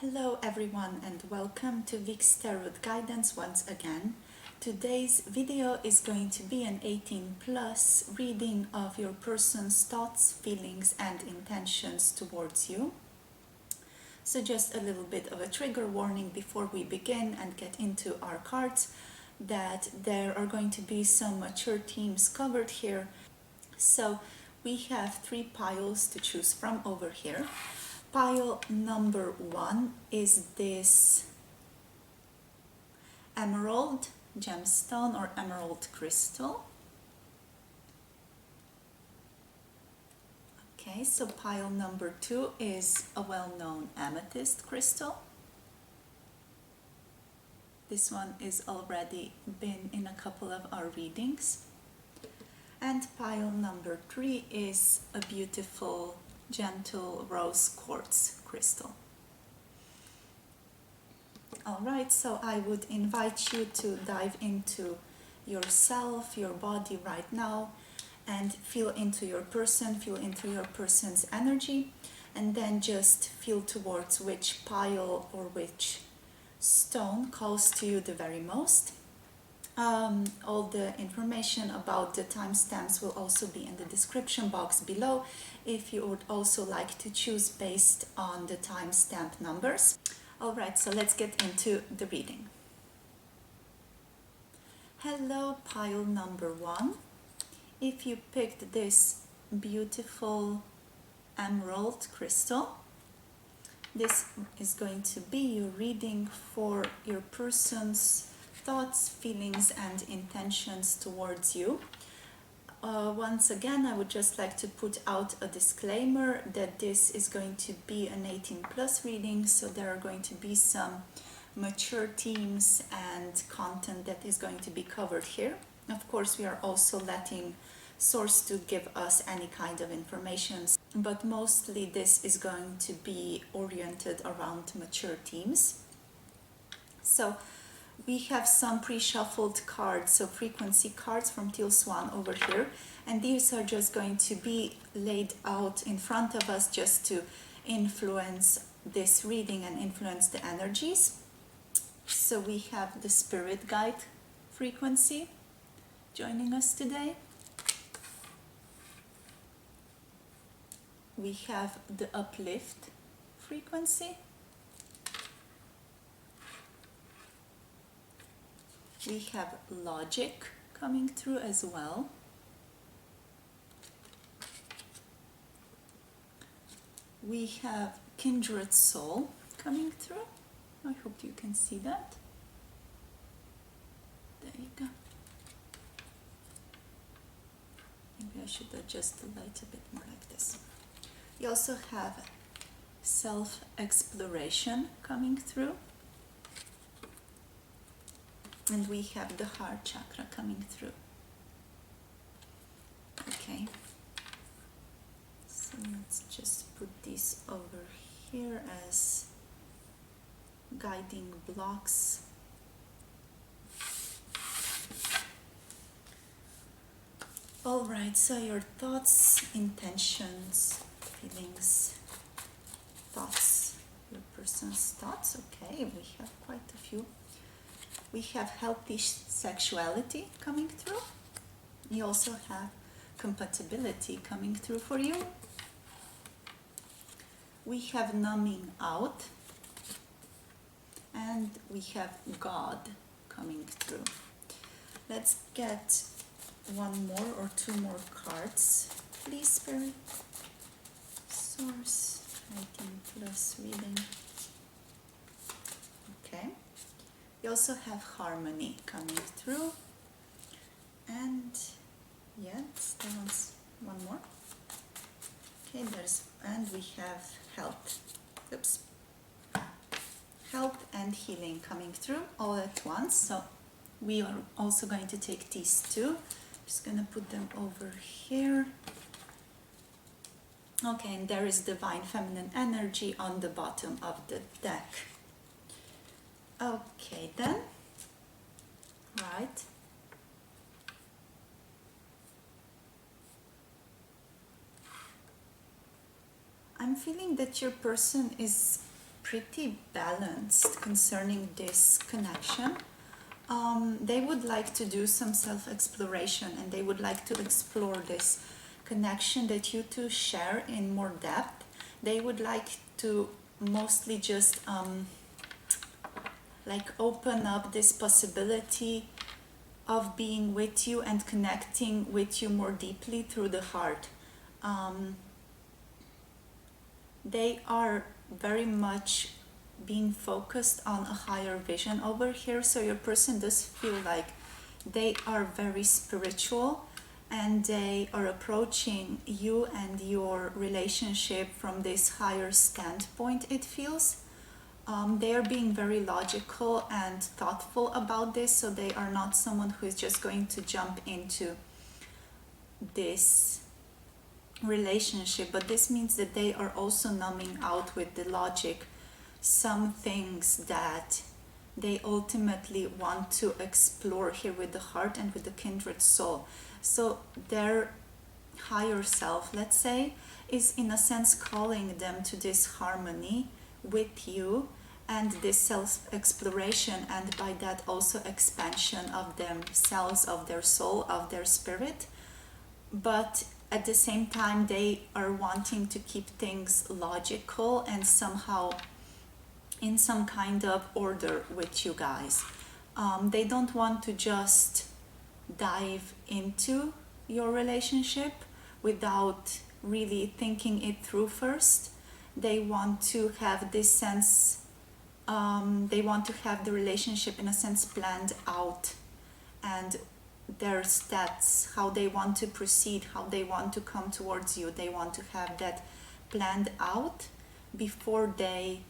Hello everyone and welcome to Vic's Tarot Guidance once again. Today's video is going to be an 18 plus reading of your person's thoughts, feelings and intentions towards you. So just a little bit of a trigger warning before we begin and get into our cards, that there are going to be some mature themes covered here. So we have 3 piles to choose from over here. Pile number 1 is this emerald gemstone or emerald crystal. Okay, so pile number 2 is a well-known amethyst crystal. This one is already been in a couple of our readings. And pile number 3 is a beautiful gentle rose quartz crystal. Alright, so I would invite you to dive into yourself, your body right now, and feel into your person, feel into your person's energy, and then just feel towards which pile or which stone calls to you the very most. All the information about the timestamps will also be in the description box below if you would also like to choose based on the timestamp numbers. Alright, so let's get into the reading. Hello, pile number 1. If you picked this beautiful emerald crystal, this is going to be your reading for your person's thoughts, feelings and intentions towards you. Once again, I would just like to put out a disclaimer that this is going to be an 18 plus reading, so there are going to be some mature themes and content that is going to be covered here. Of course, we are also letting source to give us any kind of information, but mostly this is going to be oriented around mature themes. So we have some pre-shuffled cards, so frequency cards from Teal Swan over here, and these are just going to be laid out in front of us just to influence this reading and influence the energies. So we have the spirit guide frequency joining us today. We have the uplift frequency. We have logic coming through as well. We have kindred soul coming through. I hope you can see that. There you go. Maybe I should adjust the light a bit more like this. You also have self-exploration coming through. And we have the heart chakra coming through. Okay, so let's just put these over here as guiding blocks. Alright, so your thoughts, intentions, feelings, thoughts, your person's thoughts. Okay, we have quite a few. We have healthy sexuality coming through. You also have compatibility coming through for you. We have numbing out. And we have God coming through. Let's get one more or 2 more cards. Please, Spirit. Source, 18 plus reading. Okay. We also have harmony coming through, and yes, there was one more. Okay, and we have health. Oops. Health and healing coming through all at once. So we are also going to take these 2. Just gonna put them over here. Okay, and there is divine feminine energy on the bottom of the deck. Okay then, right. I'm feeling that your person is pretty balanced concerning this connection. They would like to do some self-exploration, and they would like to explore this connection that you two share in more depth. They would like to mostly just like open up this possibility of being with you and connecting with you more deeply through the heart. They are very much being focused on a higher vision over here, so your person does feel like they are very spiritual, and they are approaching you and your relationship from this higher standpoint, it feels. They are being very logical and thoughtful about this, so they are not someone who is just going to jump into this relationship, but this means that they are also numbing out with the logic some things that they ultimately want to explore here with the heart and with the kindred soul. So their higher self, let's say, is in a sense calling them to this harmony with you and this self-exploration, and by that also expansion of themselves, of their soul, of their spirit. But at the same time, they are wanting to keep things logical and somehow in some kind of order with you guys. They don't want to just dive into your relationship without really thinking it through first. They want to have this sense, they want to have the relationship in a sense planned out, and their steps, how they want to proceed, how they want to come towards you. They want to have that planned out before they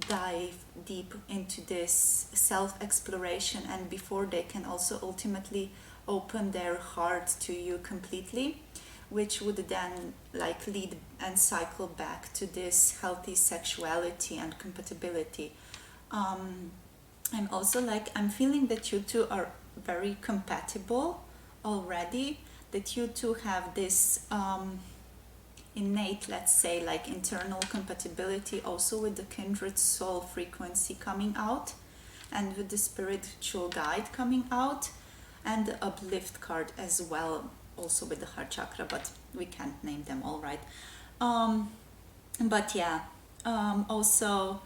dive deep into this self-exploration, and before they can also ultimately open their heart to you completely, which would then like lead and cycle back to this healthy sexuality and compatibility. I'm also like, I'm feeling that you two are very compatible already, that you two have this innate, let's say, like internal compatibility also with the kindred soul frequency coming out, and with the spiritual guide coming out, and the uplift card as well, also with the heart chakra, but we can't name them all, right? But yeah, also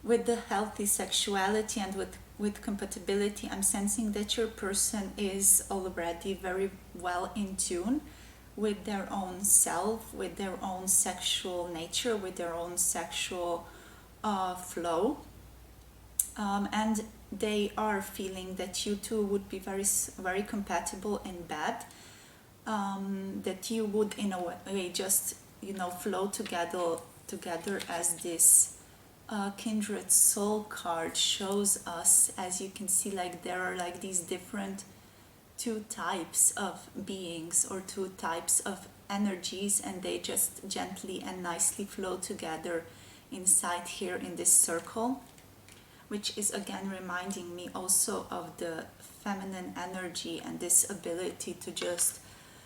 with the healthy sexuality and with compatibility, I'm sensing that your person is already very well in tune with their own self, with their own sexual nature, with their own sexual flow, and they are feeling that you two would be very, very compatible in bed, that you would in a way just, you know, flow together as this kindred soul card shows us. As you can see, like there are like these different two types of beings or two types of energies, and they just gently and nicely flow together inside here in this circle, which is again reminding me also of the feminine energy and this ability to just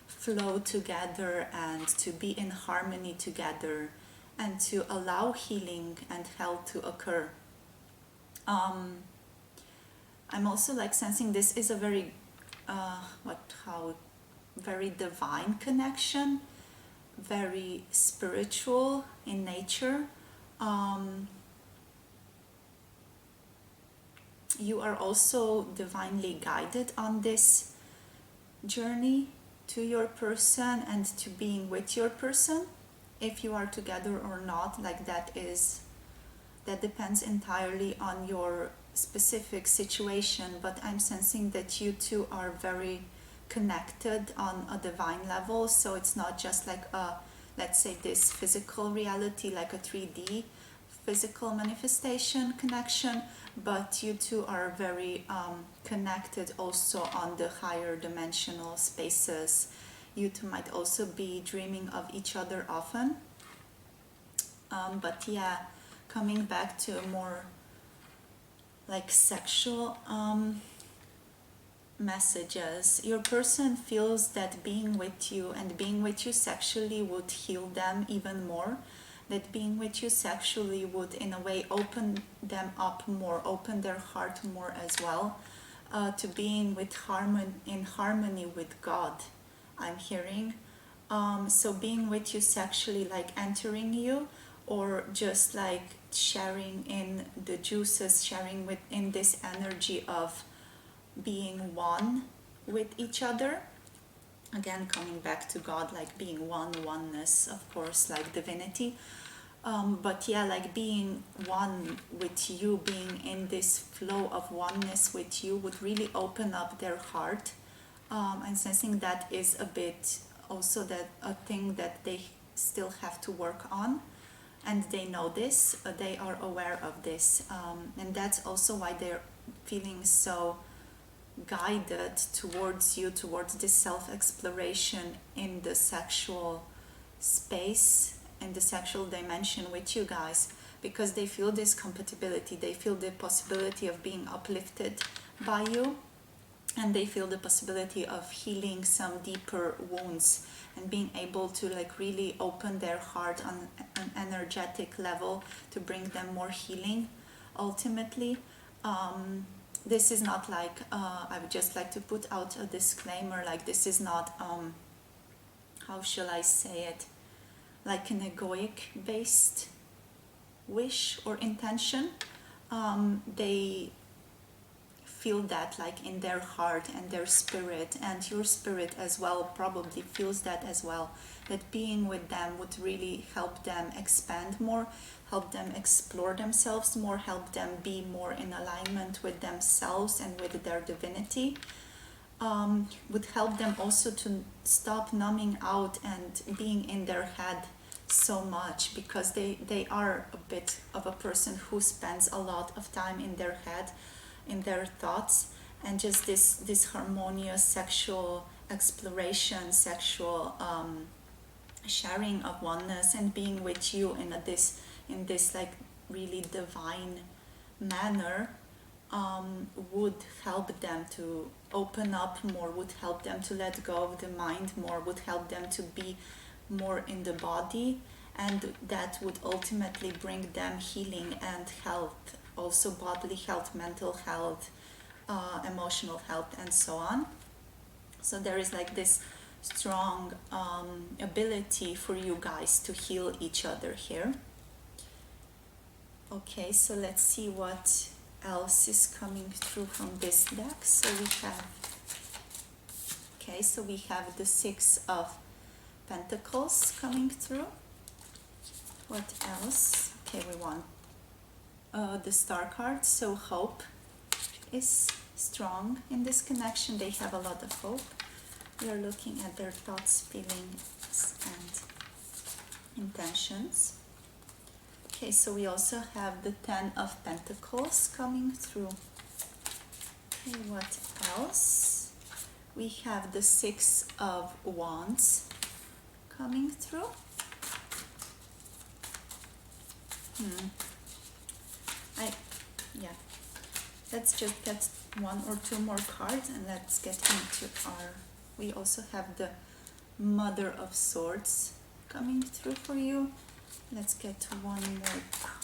flow together and to be in harmony together and to allow healing and health to occur. I'm also like sensing this is a very very divine connection, very spiritual in nature. You are also divinely guided on this journey to your person and to being with your person. If you are together or not, like that depends entirely on your specific situation, but I'm sensing that you two are very connected on a divine level. So it's not just like a, let's say, this physical reality, like a 3D physical manifestation connection, but you two are very connected also on the higher dimensional spaces. You two might also be dreaming of each other often. But yeah, coming back to a more like sexual messages, your person feels that being with you and being with you sexually would heal them even more, that being with you sexually would in a way open them up more, open their heart more as well, to being in harmony with God, I'm hearing. So being with you sexually, like entering you, or just like sharing in the juices, sharing within this energy of being one with each other. Again, coming back to God, like being one, oneness, of course, like divinity. But yeah, like being one with you, being in this flow of oneness with you would really open up their heart. And sensing that is a bit also that a thing that they still have to work on. And they know this, they are aware of this. And that's also why they're feeling so guided towards you, towards this self-exploration in the sexual space, in the sexual dimension with you guys, because they feel this compatibility, they feel the possibility of being uplifted by you, and they feel the possibility of healing some deeper wounds and being able to like really open their heart on an energetic level to bring them more healing ultimately. This is not like, I would just like to put out a disclaimer, like this is not, how shall I say it, like an egoic based wish or intention. They feel that like in their heart and their spirit, and your spirit as well probably feels that as well, that being with them would really help them expand more, help them explore themselves more, help them be more in alignment with themselves and with their divinity. Would help them also to stop numbing out and being in their head so much, because they are a bit of a person who spends a lot of time in their head, in their thoughts, and just this harmonious sexual exploration, sexual sharing of oneness and being with you in this like really divine manner, would help them to open up more, would help them to let go of the mind more, would help them to be more in the body, and that would ultimately bring them healing and health, also bodily health, mental health, emotional health, and so on. So there is like this strong ability for you guys to heal each other here. Okay, so let's see what else is coming through from this deck. So we have the Six of Pentacles coming through. What else? Okay, we want the Star card. So hope is strong in this connection. They have a lot of hope. We are looking at their thoughts, feelings, and intentions. Okay, so we also have the Ten of Pentacles coming through. Okay, what else? We have the Six of Wands coming through. Let's just get one or two more cards and let's get into our... We also have the Mother of Swords coming through for you. Let's get one more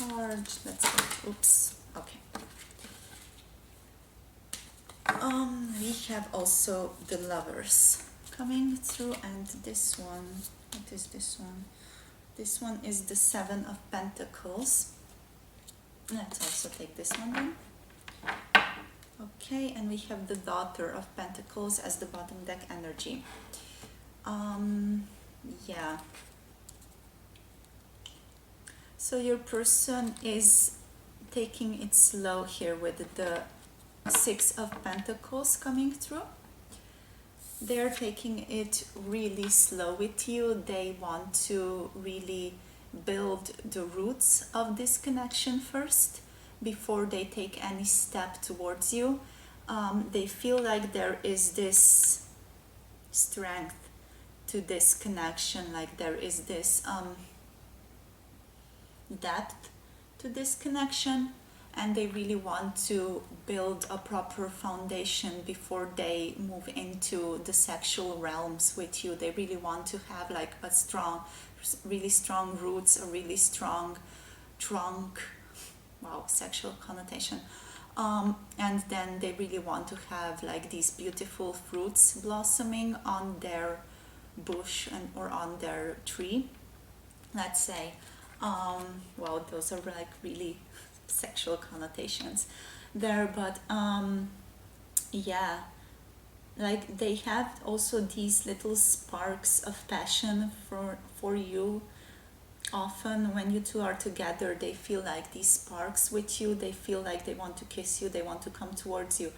card. Let's get... Oops. Okay. We have also the Lovers coming through, and this one... What is this one? This one is the Seven of Pentacles. Let's also take this one then. Okay, and we have the Daughter of Pentacles as the bottom deck energy. Yeah. So your person is taking it slow here with the Six of Pentacles coming through. They're taking it really slow with you. They want to really build the roots of this connection first before they take any step towards you. They feel like there is this strength to this connection, like there is this depth to this connection, and they really want to build a proper foundation before they move into the sexual realms with you. They really want to have like a strong really strong roots, a really strong trunk. Wow, sexual connotation. And then they really want to have like these beautiful fruits blossoming on their bush or on their tree, let's say. Wow, those are like really sexual connotations there, but yeah, like they have also these little sparks of passion for you. Often when you two are together, they feel like these sparks with you, they feel like they want to kiss you, they want to come towards you,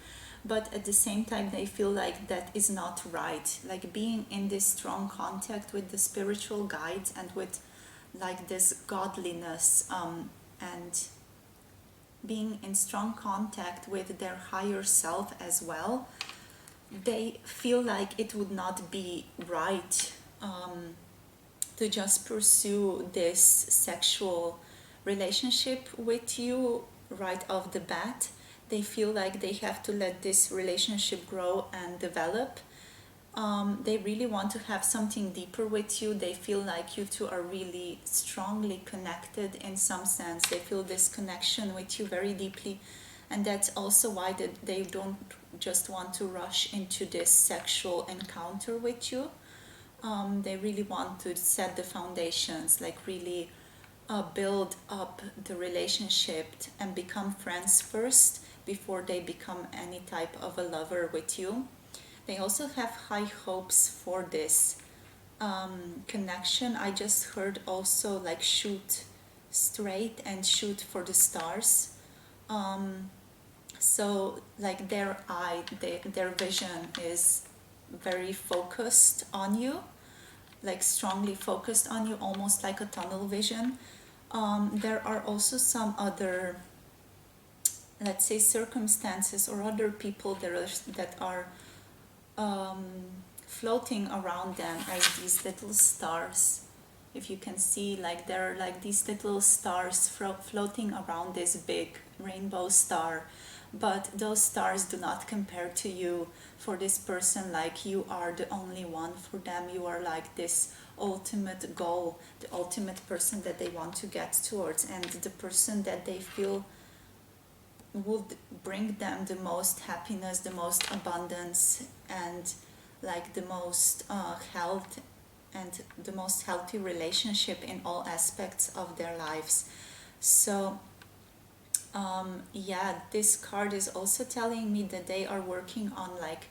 but at the same time they feel like that is not right. Like being in this strong contact with the spiritual guides and with like this godliness, and being in strong contact with their higher self as well, they feel like it would not be right, to just pursue this sexual relationship with you right off the bat. They feel like they have to let this relationship grow and develop. They really want to have something deeper with you. They feel like you two are really strongly connected in some sense. They feel this connection with you very deeply, and that's also why they don't just want to rush into this sexual encounter with you. They really want to set the foundations, like really build up the relationship and become friends first before they become any type of a lover with you. They also have high hopes for this connection. I just heard also like shoot straight and shoot for the stars. So like their vision is very focused on you, like strongly focused on you, almost like a tunnel vision. There are also some other, let's say, circumstances or other people that are floating around them, like these little stars. If you can see, like there are like these little stars floating around this big rainbow star, but those stars do not compare to you. For this person, like you are the only one for them. You are like this ultimate goal, the ultimate person that they want to get towards, and the person that they feel would bring them the most happiness, the most abundance, and like the most health and the most healthy relationship in all aspects of their lives. So yeah, this card is also telling me that they are working on like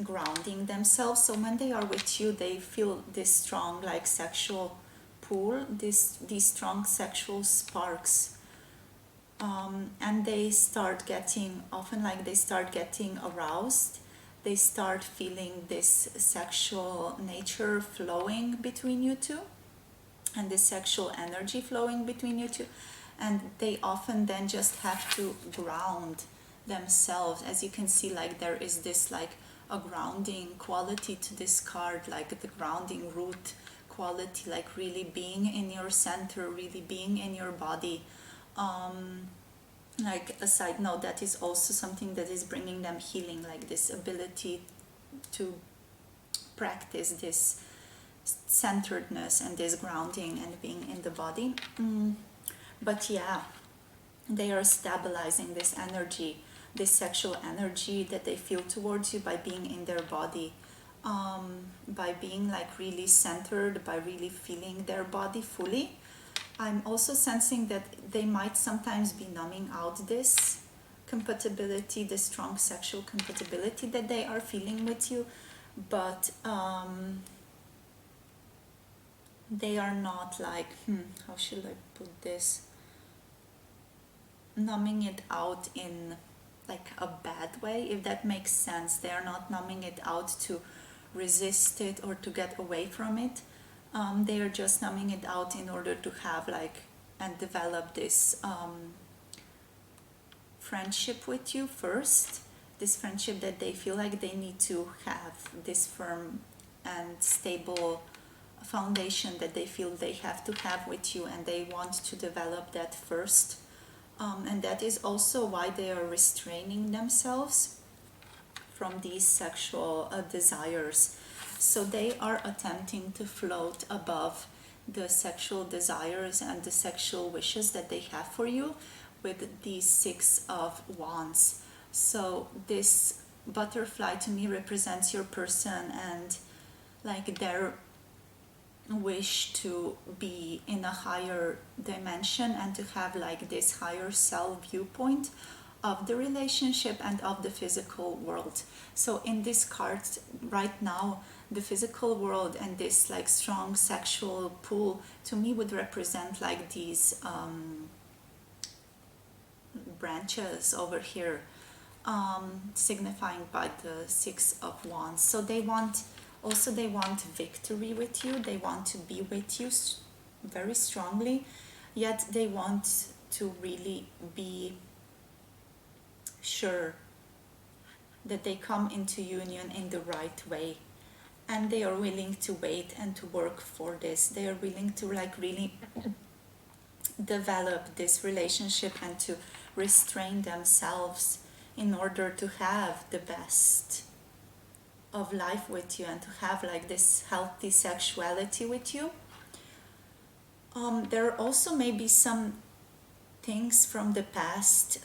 grounding themselves. So when they are with you, they feel this strong like sexual pull, these strong sexual sparks, and they start getting often like they start getting aroused. They start feeling this sexual nature flowing between you two, and this sexual energy flowing between you two, and they often then just have to ground themselves. As you can see, like there is this like a grounding quality to this card, like the grounding root quality, like really being in your center, really being in your body. Like a side note, that is also something that is bringing them healing, like this ability to practice this centeredness and this grounding and being in the body. But yeah, they are stabilizing this energy, this sexual energy that they feel towards you by being in their body, by being like really centered, by really feeling their body fully. I'm also sensing that they might sometimes be numbing out this compatibility, the strong sexual compatibility that they are feeling with you, but they are not like, how should I put this? Numbing it out in like a bad way, if that makes sense. They are not numbing it out to resist it or to get away from it. They are just numbing it out in order to have like and develop this friendship with you first. This friendship that they feel like they need to have, this firm and stable foundation that they feel they have to have with you, and they want to develop that first. And that is also why they are restraining themselves from these sexual desires. So they are attempting to float above the sexual desires and the sexual wishes that they have for you with these Six of Wands. So this butterfly to me represents your person and like their wish to be in a higher dimension and to have like this higher self viewpoint of the relationship and of the physical world. So in this card right now, the physical world and this like strong sexual pull to me would represent like these branches over here, signifying by the Six of Wands. So they want victory with you, they want to be with you very strongly, yet they want to really be sure that they come into union in the right way, and they are willing to wait and to work for this. They are willing to like really develop this relationship and to restrain themselves in order to have the best of life with you and to have like this healthy sexuality with you. There are also maybe some things from the past.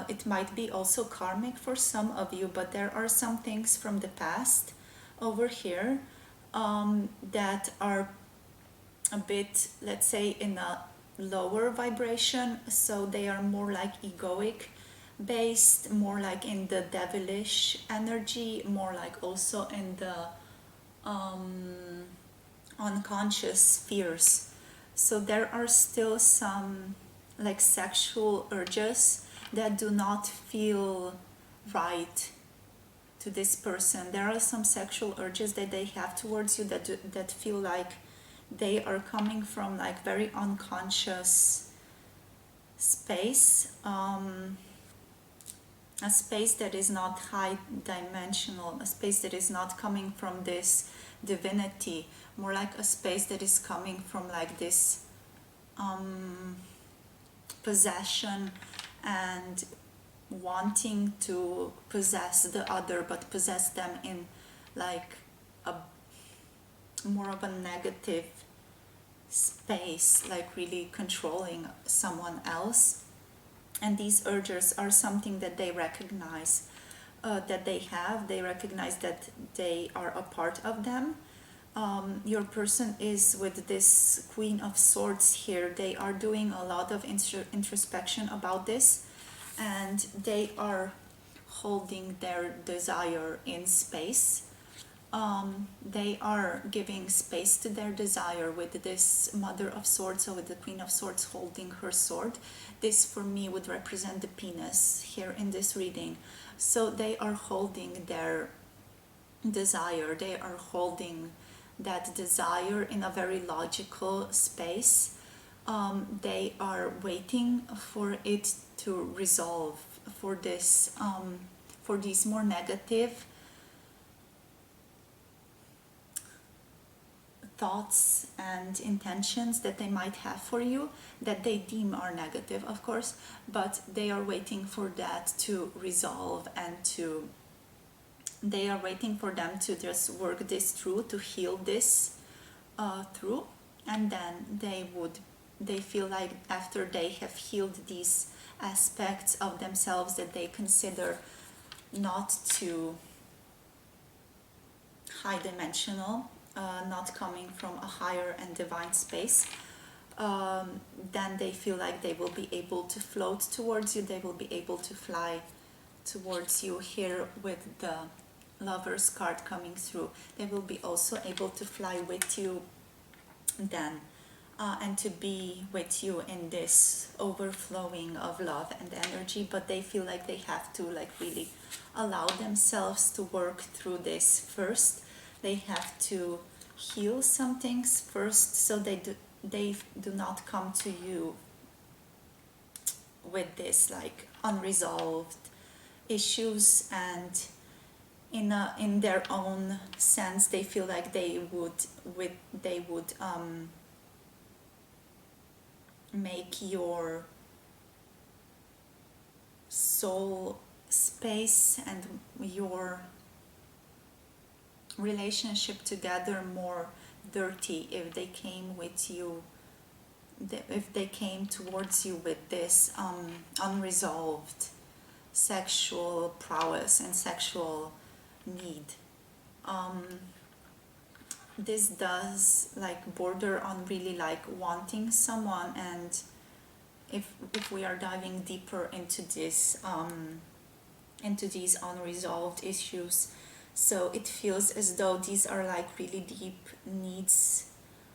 It might be also karmic for some of you, but there are some things from the past over here that are a bit, let's say, in a lower vibration. So they are more like egoic based, more like in the devilish energy, more like also in the unconscious fears. So there are still some like sexual urges that do not feel right to this person. There are some sexual urges that they have towards you that feel like they are coming from like very unconscious space, a space that is not high dimensional, a space that is not coming from this divinity, more like a space that is coming from like this possession and wanting to possess the other, but possess them in like a more of a negative space, like really controlling someone else. And these urges are something that they recognize, that they have. They recognize that they are a part of them. Your person is with this Queen of Swords here. They are doing a lot of introspection about this, and they are holding their desire in space. They are giving space to their desire with this Mother of Swords, so with the Queen of Swords holding her sword. This for me would represent the penis here in this reading. So they are holding their desire, they are holding that desire in a very logical space. They are waiting for it to resolve, for this, for these more negative thoughts and intentions that they might have for you, that they deem are negative, of course, but they are waiting for that to resolve and they are waiting for them to just work this through, to heal this through, and then they feel like after they have healed these aspects of themselves that they consider not too high dimensional, not coming from a higher and divine space, then they feel like they will be able to float towards you, they will be able to fly towards you here with the Lover's card coming through. They will be also able to fly with you then, and to be with you in this overflowing of love and energy, but they feel like they have to like really allow themselves to work through this first. They have to heal some things first, so they do not come to you with this like unresolved issues, and in their own sense they feel like they would make your soul space and your relationship together more dirty if they came with you, if they came towards you with this unresolved sexual prowess and sexual need. This does like border on really like wanting someone, and if we are diving deeper into this into these unresolved issues, so it feels as though these are like really deep needs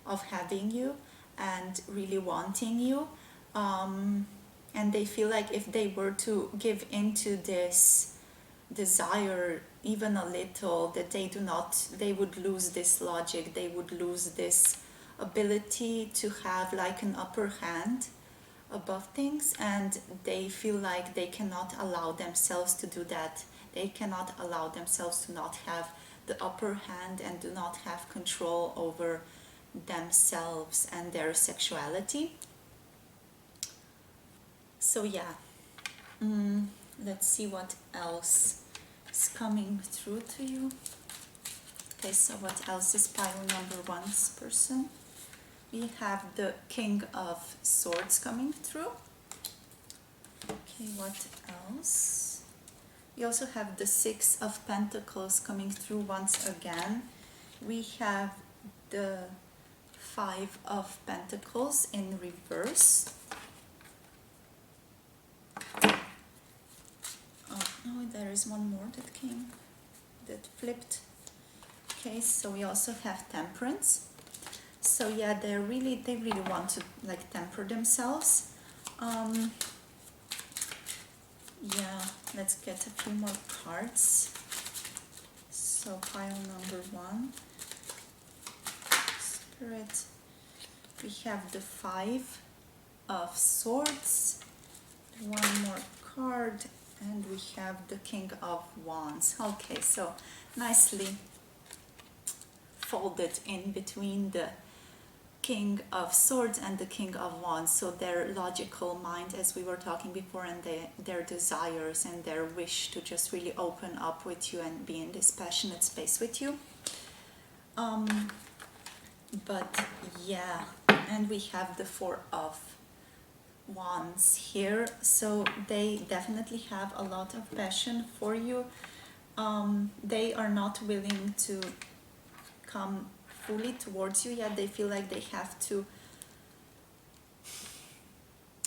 of having you and really wanting you, and they feel like if they were to give into this desire even a little, that they would lose this logic, they would lose this ability to have like an upper hand above things, and they feel like they cannot allow themselves to do that. They cannot allow themselves to not have the upper hand and do not have control over themselves and their sexuality. So yeah, let's see what else is coming through to you. Okay, so what else is pile number one's person? We have the King of Swords coming through. Okay, what else? We also have the Six of Pentacles coming through once again. We have the Five of Pentacles in reverse. Oh no, there is one more that flipped. Okay, so we also have Temperance. So yeah, they really want to like temper themselves. Yeah, let's get a few more cards. So pile number one, Spirit. We have the Five of Swords, one more card, and we have the King of Wands. Okay, so nicely folded in between the King of Swords and the King of Wands. So their logical mind, as we were talking before, and their desires and their wish to just really open up with you and be in this passionate space with you. But yeah, and we have the Four of Wands here, so they definitely have a lot of passion for you. They are not willing to come fully towards you yet. They feel like they have to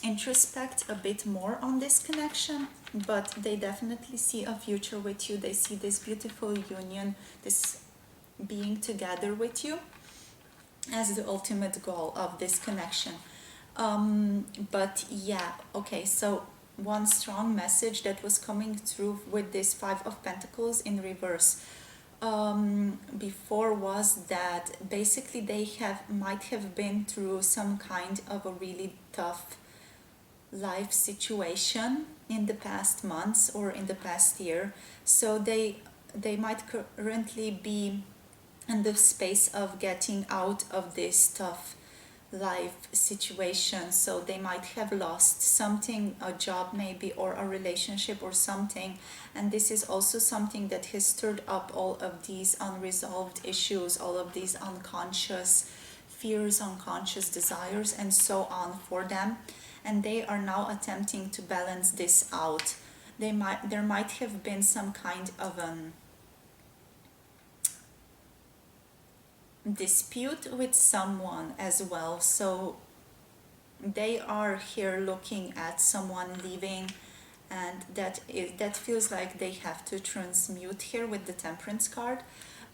introspect a bit more on this connection, but they definitely see a future with you. They see this beautiful union, this being together with you as the ultimate goal of this connection. But yeah, okay, so one strong message that was coming through with this Five of Pentacles in reverse before was that basically they might have been through some kind of a really tough life situation in the past months or in the past year. So they might currently be in the space of getting out of this tough life situation. So they might have lost something, a job maybe, or a relationship or something, and this is also something that has stirred up all of these unresolved issues, all of these unconscious fears, unconscious desires, and so on for them, and they are now attempting to balance this out. There might have been some kind of an dispute with someone as well, so they are here looking at someone leaving, and that feels like they have to transmute here with the Temperance card.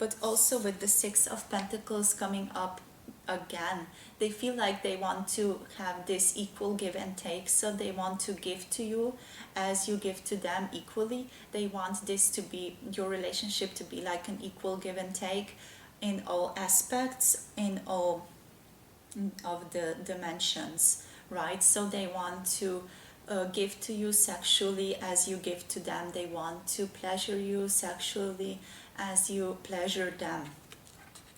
But also with the Six of Pentacles coming up again, they feel like they want to have this equal give and take. So they want to give to you as you give to them equally. They want this to be, your relationship to be like an equal give and take in all aspects, in all of the dimensions, right? So they want to give to you sexually as you give to them. They want to pleasure you sexually as you pleasure them.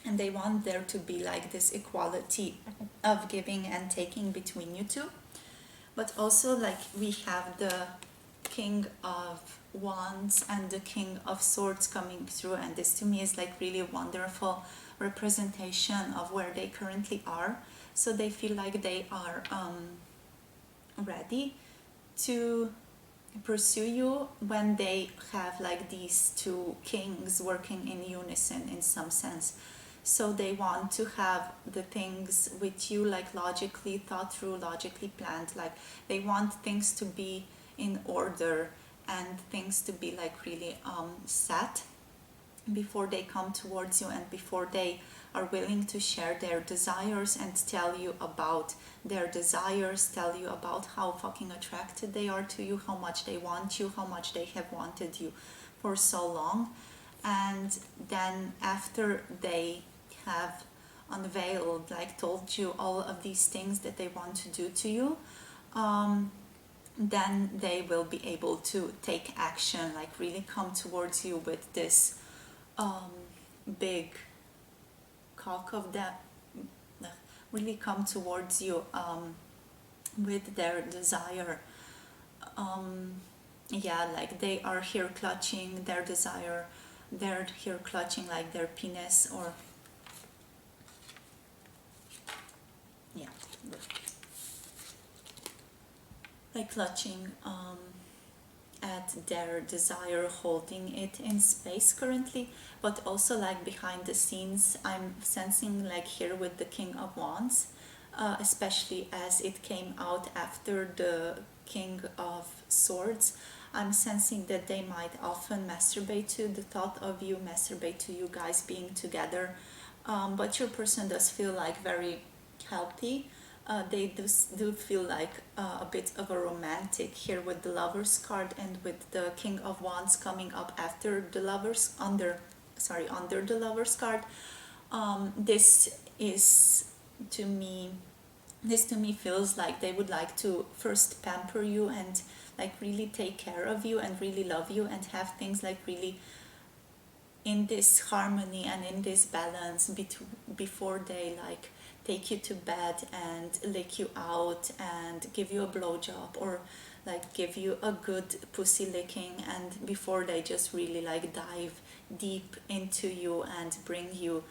And they want there to be like this equality of giving and taking between you two. But also, like, we have the King of Wands and the King of Swords coming through, and this to me is like really wonderful representation of where they currently are. So they feel like they are ready to pursue you when they have like these two kings working in unison in some sense. So they want to have the things with you like logically thought through, logically planned. Like they want things to be in order and things to be like really set before they come towards you, and before they are willing to share their desires and tell you about their desires, tell you about how fucking attracted they are to you, how much they want you, how much they have wanted you for so long. And then after they have unveiled, like told you all of these things that they want to do to you, then they will be able to take action, like really come towards you with this big cock of that, really come towards you with their desire. Yeah, like they are here clutching their desire, they're here clutching like their penis, or yeah, like clutching at their desire, holding it in space currently. But also like behind the scenes, I'm sensing like here with the King of Wands, especially as it came out after the King of Swords, I'm sensing that they might often masturbate to the thought of you, masturbate to you guys being together. But your person does feel like very healthy. They do feel like a bit of a romantic here with the Lovers card, and with the King of Wands coming up after the Lovers, under the Lovers card. This to me feels like they would like to first pamper you and like really take care of you and really love you and have things like really in this harmony and in this balance before they like take you to bed and lick you out and give you a blowjob, or like give you a good pussy licking, and before they just really like dive deep into you and bring you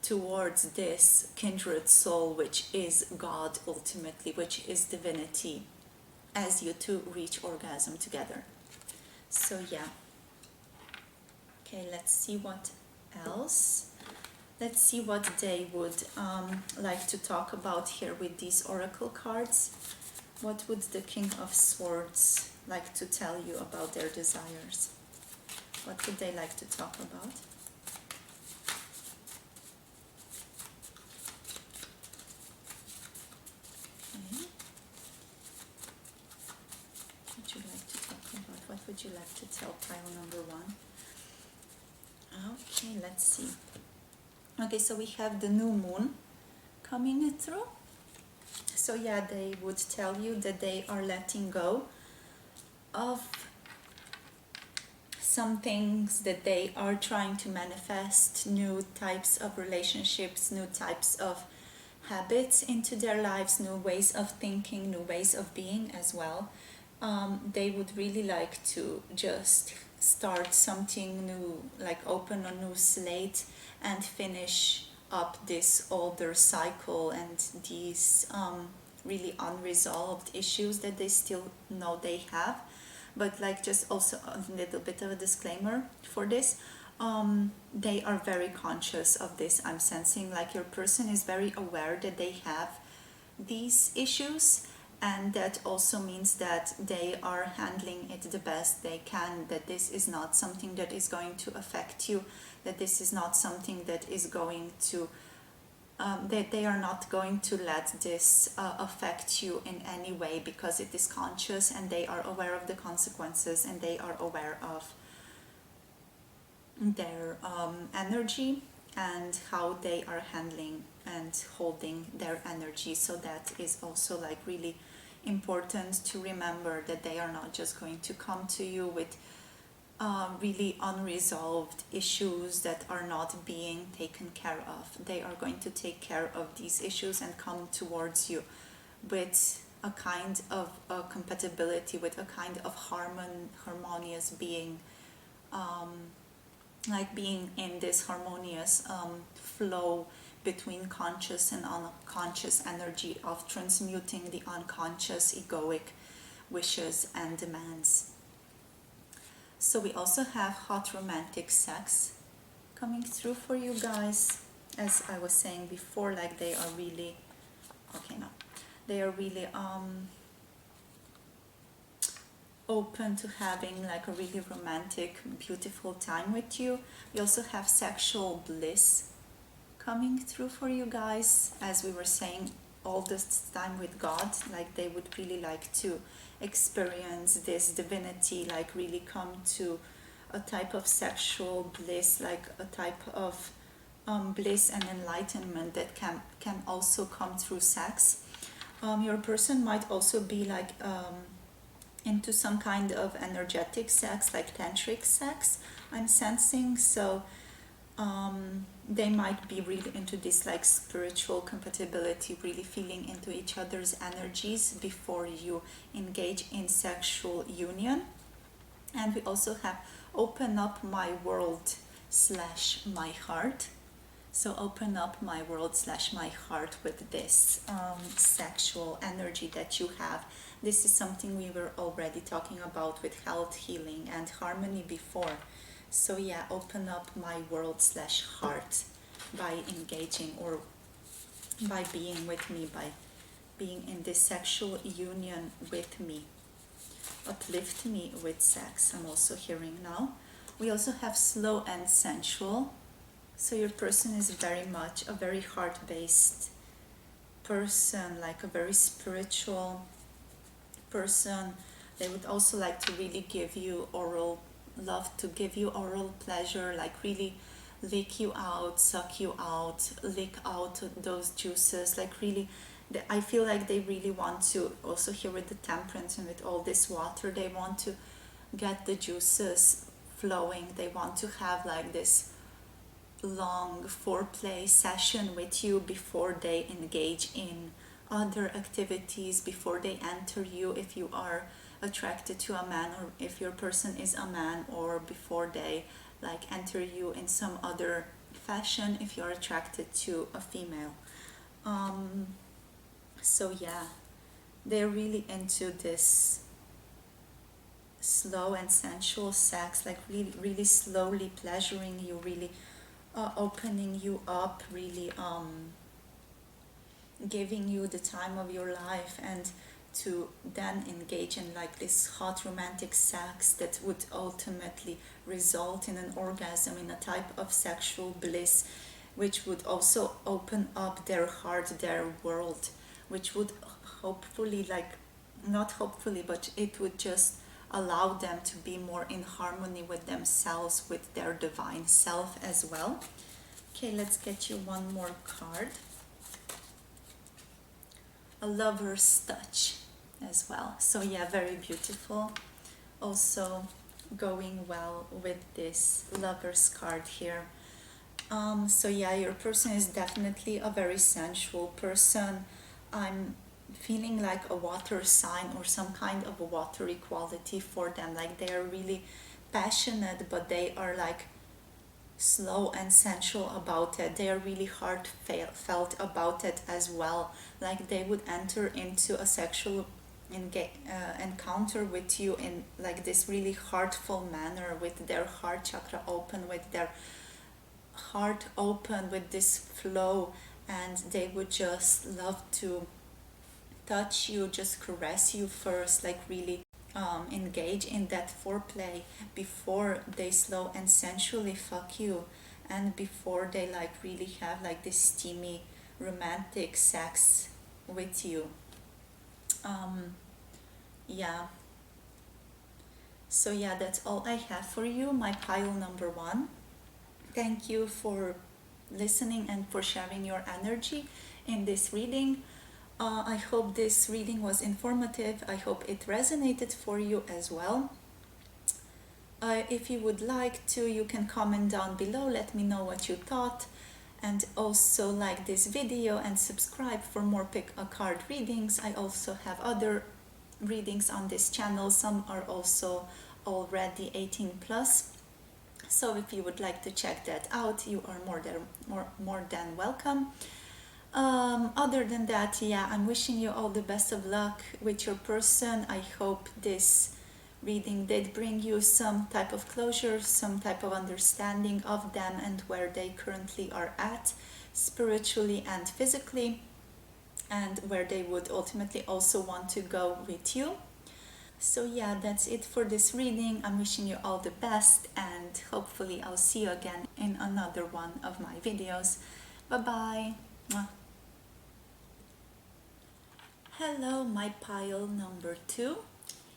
towards this kindred soul, which is God ultimately, which is divinity, as you two reach orgasm together. So yeah. Okay, let's see what else. Let's see what they would like to talk about here with these oracle cards. What would the King of Swords like to tell you about their desires? What would they like to talk about? Okay. What would you like to talk about? What would you like to tell pile number one? Okay, let's see. Okay, so we have the new moon coming through. So yeah, they would tell you that they are letting go of some things that they are trying to manifest, new types of relationships, new types of habits into their lives, new ways of thinking, new ways of being as well. They would really like to just start something new, like open a new slate and finish up this older cycle and these really unresolved issues that they still know they have. But like just also a little bit of a disclaimer for this, they are very conscious of this. I'm sensing like your person is very aware that they have these issues, and that also means that they are handling it the best they can, that this is not something that is going to affect you, that this is not something that is going to that they are not going to let this affect you in any way, because it is conscious and they are aware of the consequences, and they are aware of their energy and how they are handling and holding their energy. So that is also like really important to remember, that they are not just going to come to you with really unresolved issues that are not being taken care of. They are going to take care of these issues and come towards you with a kind of compatibility, with a kind of harmonious being, like being in this harmonious flow between conscious and unconscious energy of transmuting the unconscious egoic wishes and demands. So we also have hot romantic sex coming through for you guys. As I was saying before, like they are really, okay, no, they are really open to having like a really romantic, beautiful time with you. We also have sexual bliss coming through for you guys, as we were saying, all this time with God, like they would really like to experience this divinity, like really come to a type of sexual bliss, like a type of bliss and enlightenment that can also come through sex. Your person might also be like into some kind of energetic sex, like tantric sex, I'm sensing. So they might be really into this like spiritual compatibility, really feeling into each other's energies before you engage in sexual union. And we also have open up my world slash my heart. So open up my world slash my heart with this sexual energy that you have. This is something we were already talking about with health, healing, and harmony before. So yeah, open up my world slash heart by engaging or by being with me, by being in this sexual union with me. Uplift me with sex, I'm also hearing now. We also have slow and sensual. So your person is very much a very heart-based person, like a very spiritual person. They would also like to really give you oral love, to give you oral pleasure, like really lick you out, suck you out, lick out those juices, like really I feel like they really want to, also here with the temperance and with all this water, they want to get the juices flowing. They want to have like this long foreplay session with you before they engage in other activities, before they enter you if you are attracted to a man, or if your person is a man, or before they like enter you in some other fashion if you're attracted to a female. So yeah, they're really into this slow and sensual sex, like really really slowly pleasuring you, really opening you up, really giving you the time of your life, and to then engage in like this hot romantic sex that would ultimately result in an orgasm, in a type of sexual bliss, which would also open up their heart, their world, which would hopefully, like, not hopefully, but it would just allow them to be more in harmony with themselves, with their divine self as well. Okay, let's get you one more card. A lover's touch as well. So yeah, very beautiful. Also going well with this lover's card here. So yeah, your person is definitely a very sensual person. I'm feeling like a water sign or some kind of a watery quality for them. Like they are really passionate, but they are like slow and sensual about it. They are really heartfelt about it as well. Like they would enter into a sexual encounter with you in like this really heartful manner, with their heart chakra open, with their heart open, with this flow, and they would just love to touch you, just caress you first, like really engage in that foreplay before they slow and sensually fuck you, and before they like really have like this steamy romantic sex with you. Yeah, so yeah, that's all I have for you, my pile number one. Thank you for listening and for sharing your energy in this reading. I hope this reading was informative. I hope it resonated for you as well. If you would like to, you can comment down below, let me know what you thought, and also like this video and subscribe for more pick a card readings. I also have other readings on this channel. Some are also already 18 plus. So if you would like to check that out, you are more than welcome. Other than that, yeah, I'm wishing you all the best of luck with your person. I hope this reading did bring you some type of closure, some type of understanding of them and where they currently are at, spiritually and physically, and where they would ultimately also want to go with you. So yeah, that's it for this reading. I'm wishing you all the best, and hopefully I'll see you again in another one of my videos. Bye bye. Mwah. Hello, my pile number 2.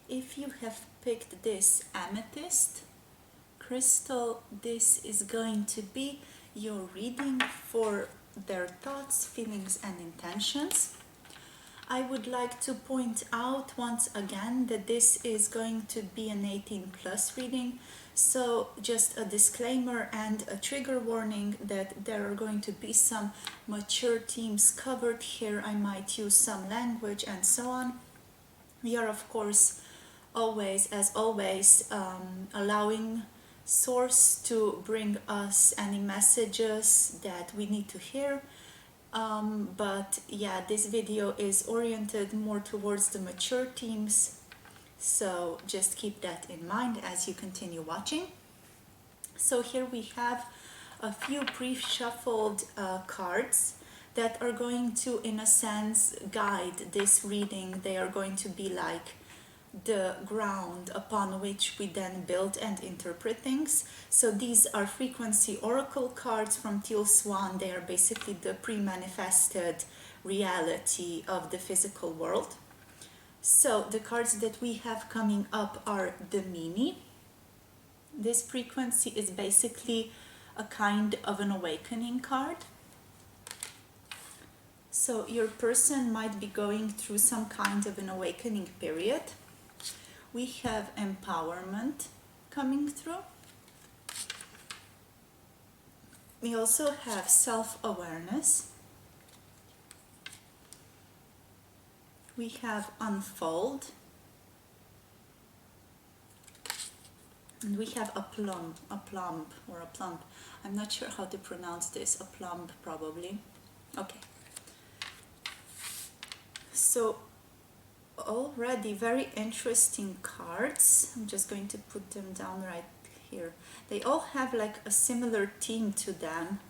If you have picked this amethyst crystal, this is going to be your reading for their thoughts, feelings, and intentions. I would like to point out once again that this is going to be an 18+ reading, so just a disclaimer and a trigger warning that there are going to be some mature themes covered here. I might use some language and so on. We are of course always, as always, allowing source to bring us any messages that we need to hear. But yeah, this video is oriented more towards the mature themes, so just keep that in mind as you continue watching. So here we have a few pre-shuffled cards that are going to, in a sense, guide this reading. They are going to be like the ground upon which we then build and interpret things. So these are frequency oracle cards from Teal Swan. They are basically the pre-manifested reality of the physical world. So the cards that we have coming up are the Mini. This frequency is basically a kind of an awakening card. So your person might be going through some kind of an awakening period. We have empowerment coming through. We also have self-awareness. We have unfold. And we have a plumb. I'm not sure how to pronounce this. A plumb, probably. Okay. So already very interesting cards. I'm just going to put them down right here. They all have like a similar theme to them.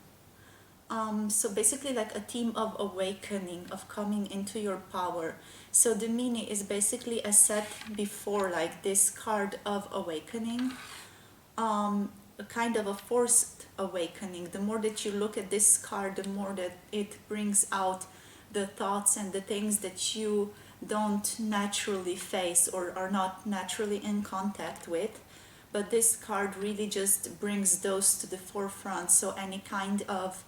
So basically like a theme of awakening, of coming into your power. So the Mini is basically, as said before, like this card of awakening, a kind of a forced awakening. The more that you look at this card, the more that it brings out the thoughts and the things that you don't naturally face or are not naturally in contact with. But this card really just brings those to the forefront. So any kind of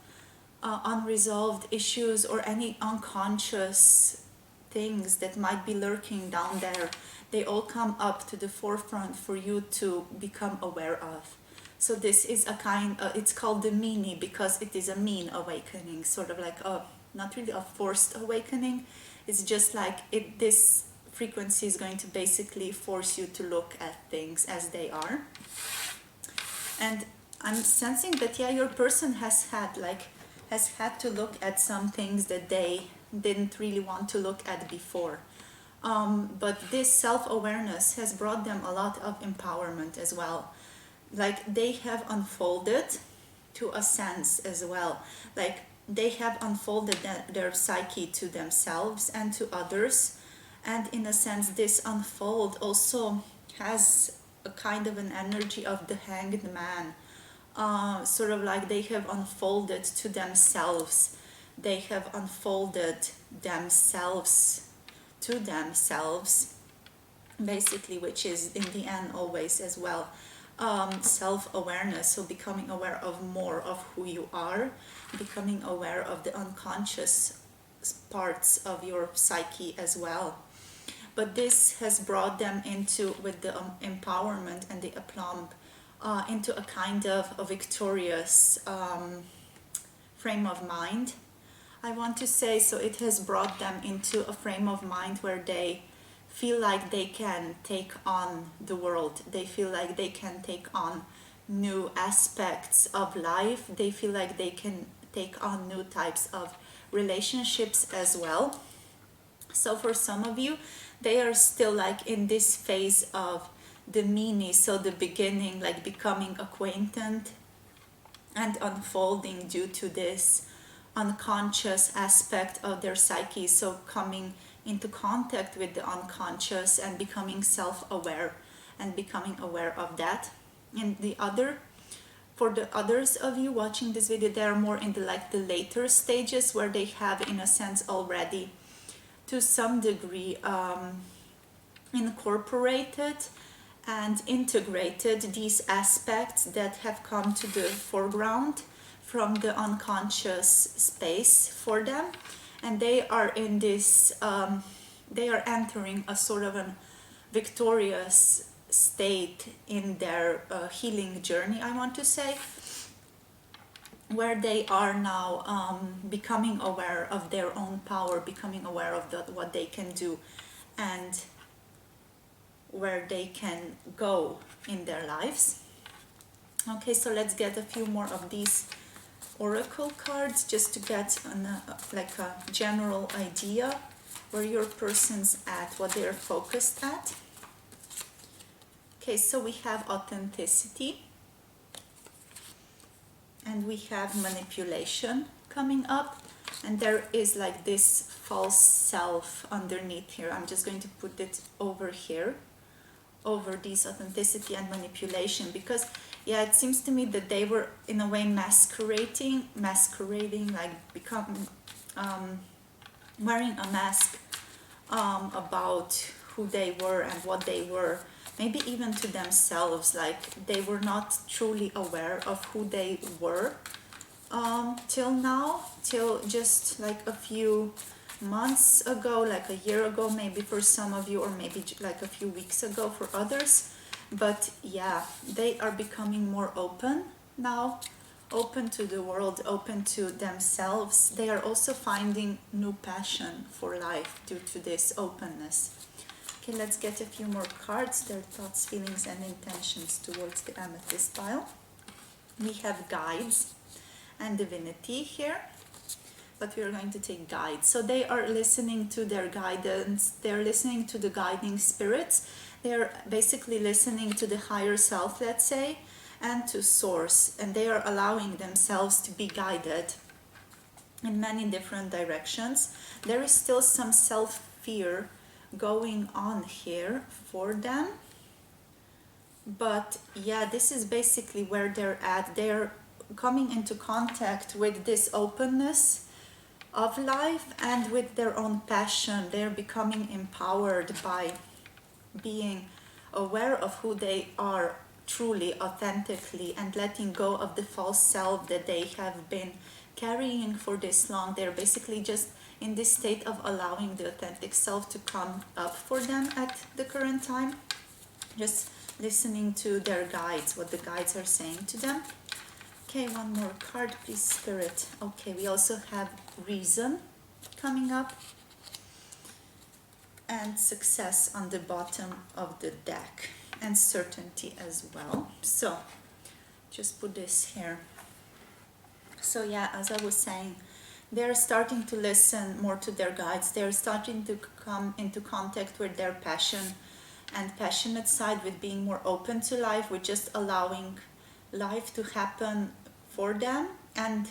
unresolved issues or any unconscious things that might be lurking down there, they all come up to the forefront for you to become aware of. So this is a kind, it's called the Mini because it is a mean awakening, sort of like a, not really a forced awakening. It's just like this frequency is going to basically force you to look at things as they are. And I'm sensing that, yeah, your person has had to look at some things that they didn't really want to look at before. But this self-awareness has brought them a lot of empowerment as well. Like they have unfolded to a sense as well. Like they have unfolded their psyche to themselves and to others. And in a sense, this unfold also has a kind of an energy of the Hanged Man. Sort of like they have unfolded to themselves. They have unfolded themselves to themselves, basically, which is in the end always as well self-awareness. So becoming aware of more of who you are, becoming aware of the unconscious parts of your psyche as well. But this has brought them into, with the empowerment and the aplomb, into a kind of a victorious frame of mind, I want to say. So it has brought them into a frame of mind where they feel like they can take on the world. They feel like they can take on new aspects of life. They feel like they can take on new types of relationships as well. So for some of you, they are still like in this phase of the mini, so the beginning, like becoming acquainted and unfolding due to this unconscious aspect of their psyche. So coming into contact with the unconscious and becoming self-aware and becoming aware of that. And for the others of you watching this video, they are more in the later stages, where they have in a sense already to some degree incorporated and integrated these aspects that have come to the foreground from the unconscious space for them, and they are in this they are entering a sort of an victorious state in their healing journey, I want to say, where they are now becoming aware of their own power, becoming aware of what they can do and where they can go in their lives. Okay, so let's get a few more of these oracle cards just to get like a general idea where your person's at, what they're focused at. Okay, so we have authenticity and we have manipulation coming up, and there is like this false self underneath here. I'm just going to put it over here, over these authenticity and manipulation, because yeah, it seems to me that they were in a way masquerading, like becoming wearing a mask about who they were and what they were, maybe even to themselves, like they were not truly aware of who they were till now, till just like a few months ago, like a year ago maybe for some of you, or maybe like a few weeks ago for others. But yeah, they are becoming more open now, open to the world, open to themselves. They are also finding new passion for life due to this openness. Okay, let's get a few more cards, their thoughts, feelings and intentions towards the amethyst pile. We have guides and divinity here, but we are going to take guides. So they are listening to their guidance, they're listening to the guiding spirits, they're basically listening to the higher self, let's say, and to source, and they are allowing themselves to be guided in many different directions. There is still some self-fear going on here for them, but yeah, this is basically where they're at. They're coming into contact with this openness of life and with their own passion. They're becoming empowered by being aware of who they are truly, authentically, and letting go of the false self that they have been carrying for this long. They're basically just in this state of allowing the authentic self to come up for them at the current time, just listening to their guides, what the guides are saying to them. Okay, one more card please, Spirit. Okay, we also have reason coming up and success on the bottom of the deck, and certainty as well. So just put this here. So yeah, as I was saying, they're starting to listen more to their guides. They're starting to come into contact with their passion and passionate side, with being more open to life, with just allowing life to happen for them and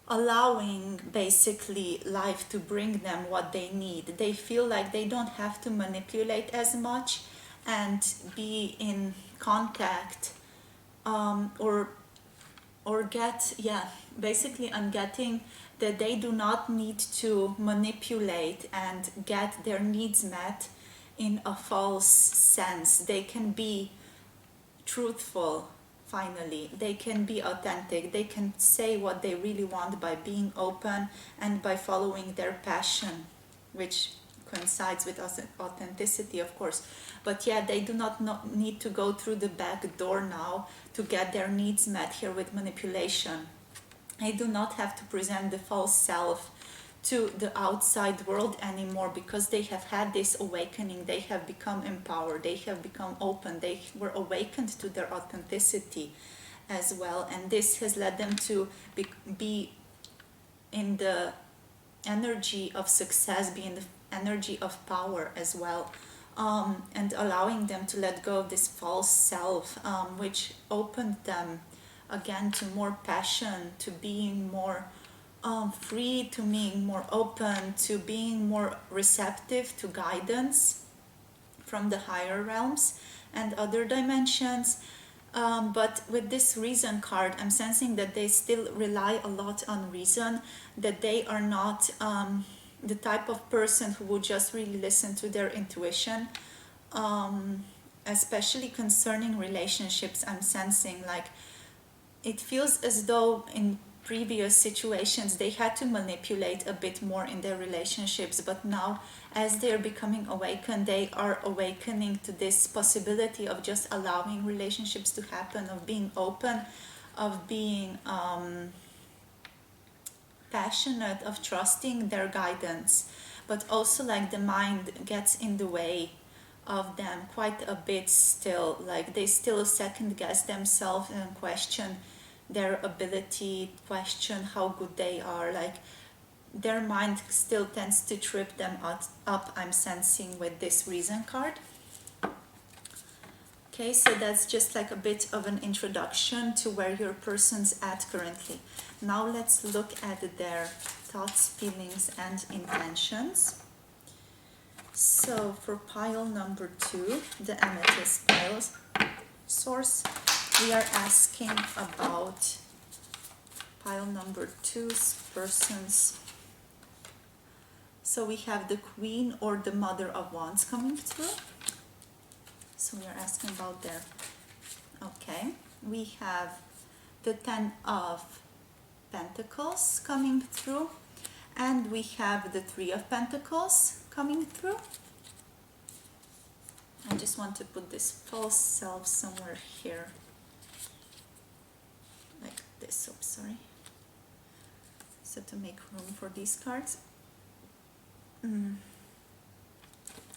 allowing basically life to bring them what they need. They feel like they don't have to manipulate as much and be in contact or get, yeah, basically I'm getting that they do not need to manipulate and get their needs met in a false sense. They can be truthful. Finally, they can be authentic. They can say what they really want by being open and by following their passion, which coincides with authenticity, of course. But yeah, they do not need to go through the back door now to get their needs met here with manipulation. They do not have to present the false self to the outside world anymore, because they have had this awakening. They have become empowered, they have become open, they were awakened to their authenticity as well, and this has led them to be in the energy of success, be in the energy of power as well, and allowing them to let go of this false self, which opened them again to more passion, to being more free, to being more open, to being more receptive to guidance from the higher realms and other dimensions. But with this reason card, I'm sensing that they still rely a lot on reason, that they are not the type of person who would just really listen to their intuition, especially concerning relationships. I'm sensing like it feels as though in previous situations they had to manipulate a bit more in their relationships, but now as they're becoming awakened, they are awakening to this possibility of just allowing relationships to happen, of being open, of being passionate, of trusting their guidance. But also like the mind gets in the way of them quite a bit still, like they still second guess themselves and question their ability, question how good they are, like their mind still tends to trip them up, I'm sensing, with this reason card. Okay, so that's just like a bit of an introduction to where your person's at currently. Now let's look at their thoughts, feelings, and intentions. So for pile number 2, the Amethyst piles source, we are asking about pile number 2's person's. So we have the Queen or the Mother of Wands coming through. So we are asking about their, okay. We have the Ten of Pentacles coming through, and we have the Three of Pentacles coming through. I just want to put this false self somewhere here, like this. Oops, sorry. So to make room for these cards.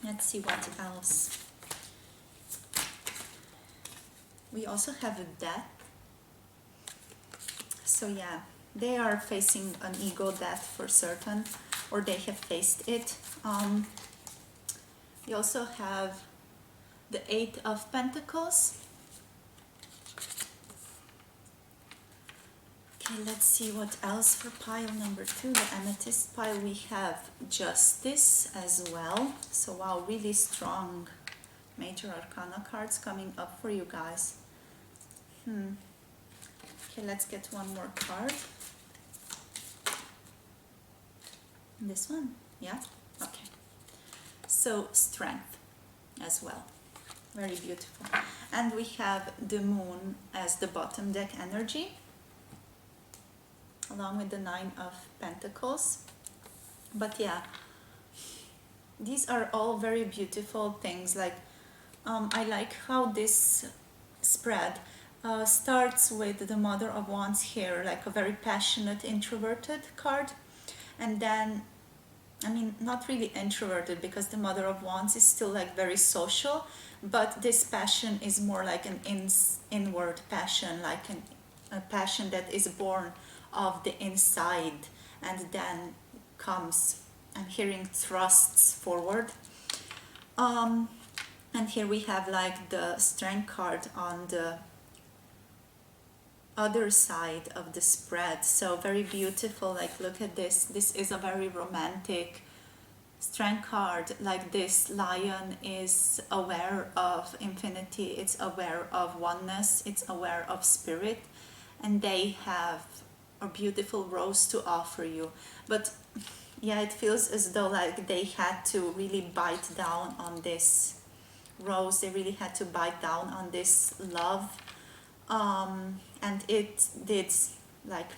Let's see what else. We also have a death. So yeah, they are facing an ego death for certain, or they have faced it. We also have the Eight of Pentacles. Okay, let's see what else for pile number 2, the Amethyst pile. We have Justice as well. So wow, really strong Major Arcana cards coming up for you guys. Okay, let's get one more card. This one, yeah? Okay. So Strength as well. Very beautiful. And we have the Moon as the bottom deck energy, along with the Nine of Pentacles. But yeah, these are all very beautiful things. Like I like how this spread starts with the Mother of Wands here, like a very passionate introverted card, and then, I mean, not really introverted, because the Mother of Wands is still like very social, but this passion is more like an inward passion, like a passion that is born of the inside and then comes, I'm hearing, thrusts forward. And here we have like the Strength card on the other side of the spread. So very beautiful. Like, look at this. This is a very romantic Strength card. Like, this lion is aware of infinity, it's aware of oneness, it's aware of spirit, and they have a beautiful rose to offer you. But yeah, it feels as though like they had to really bite down on this rose. They really had to bite down on this love, and it did like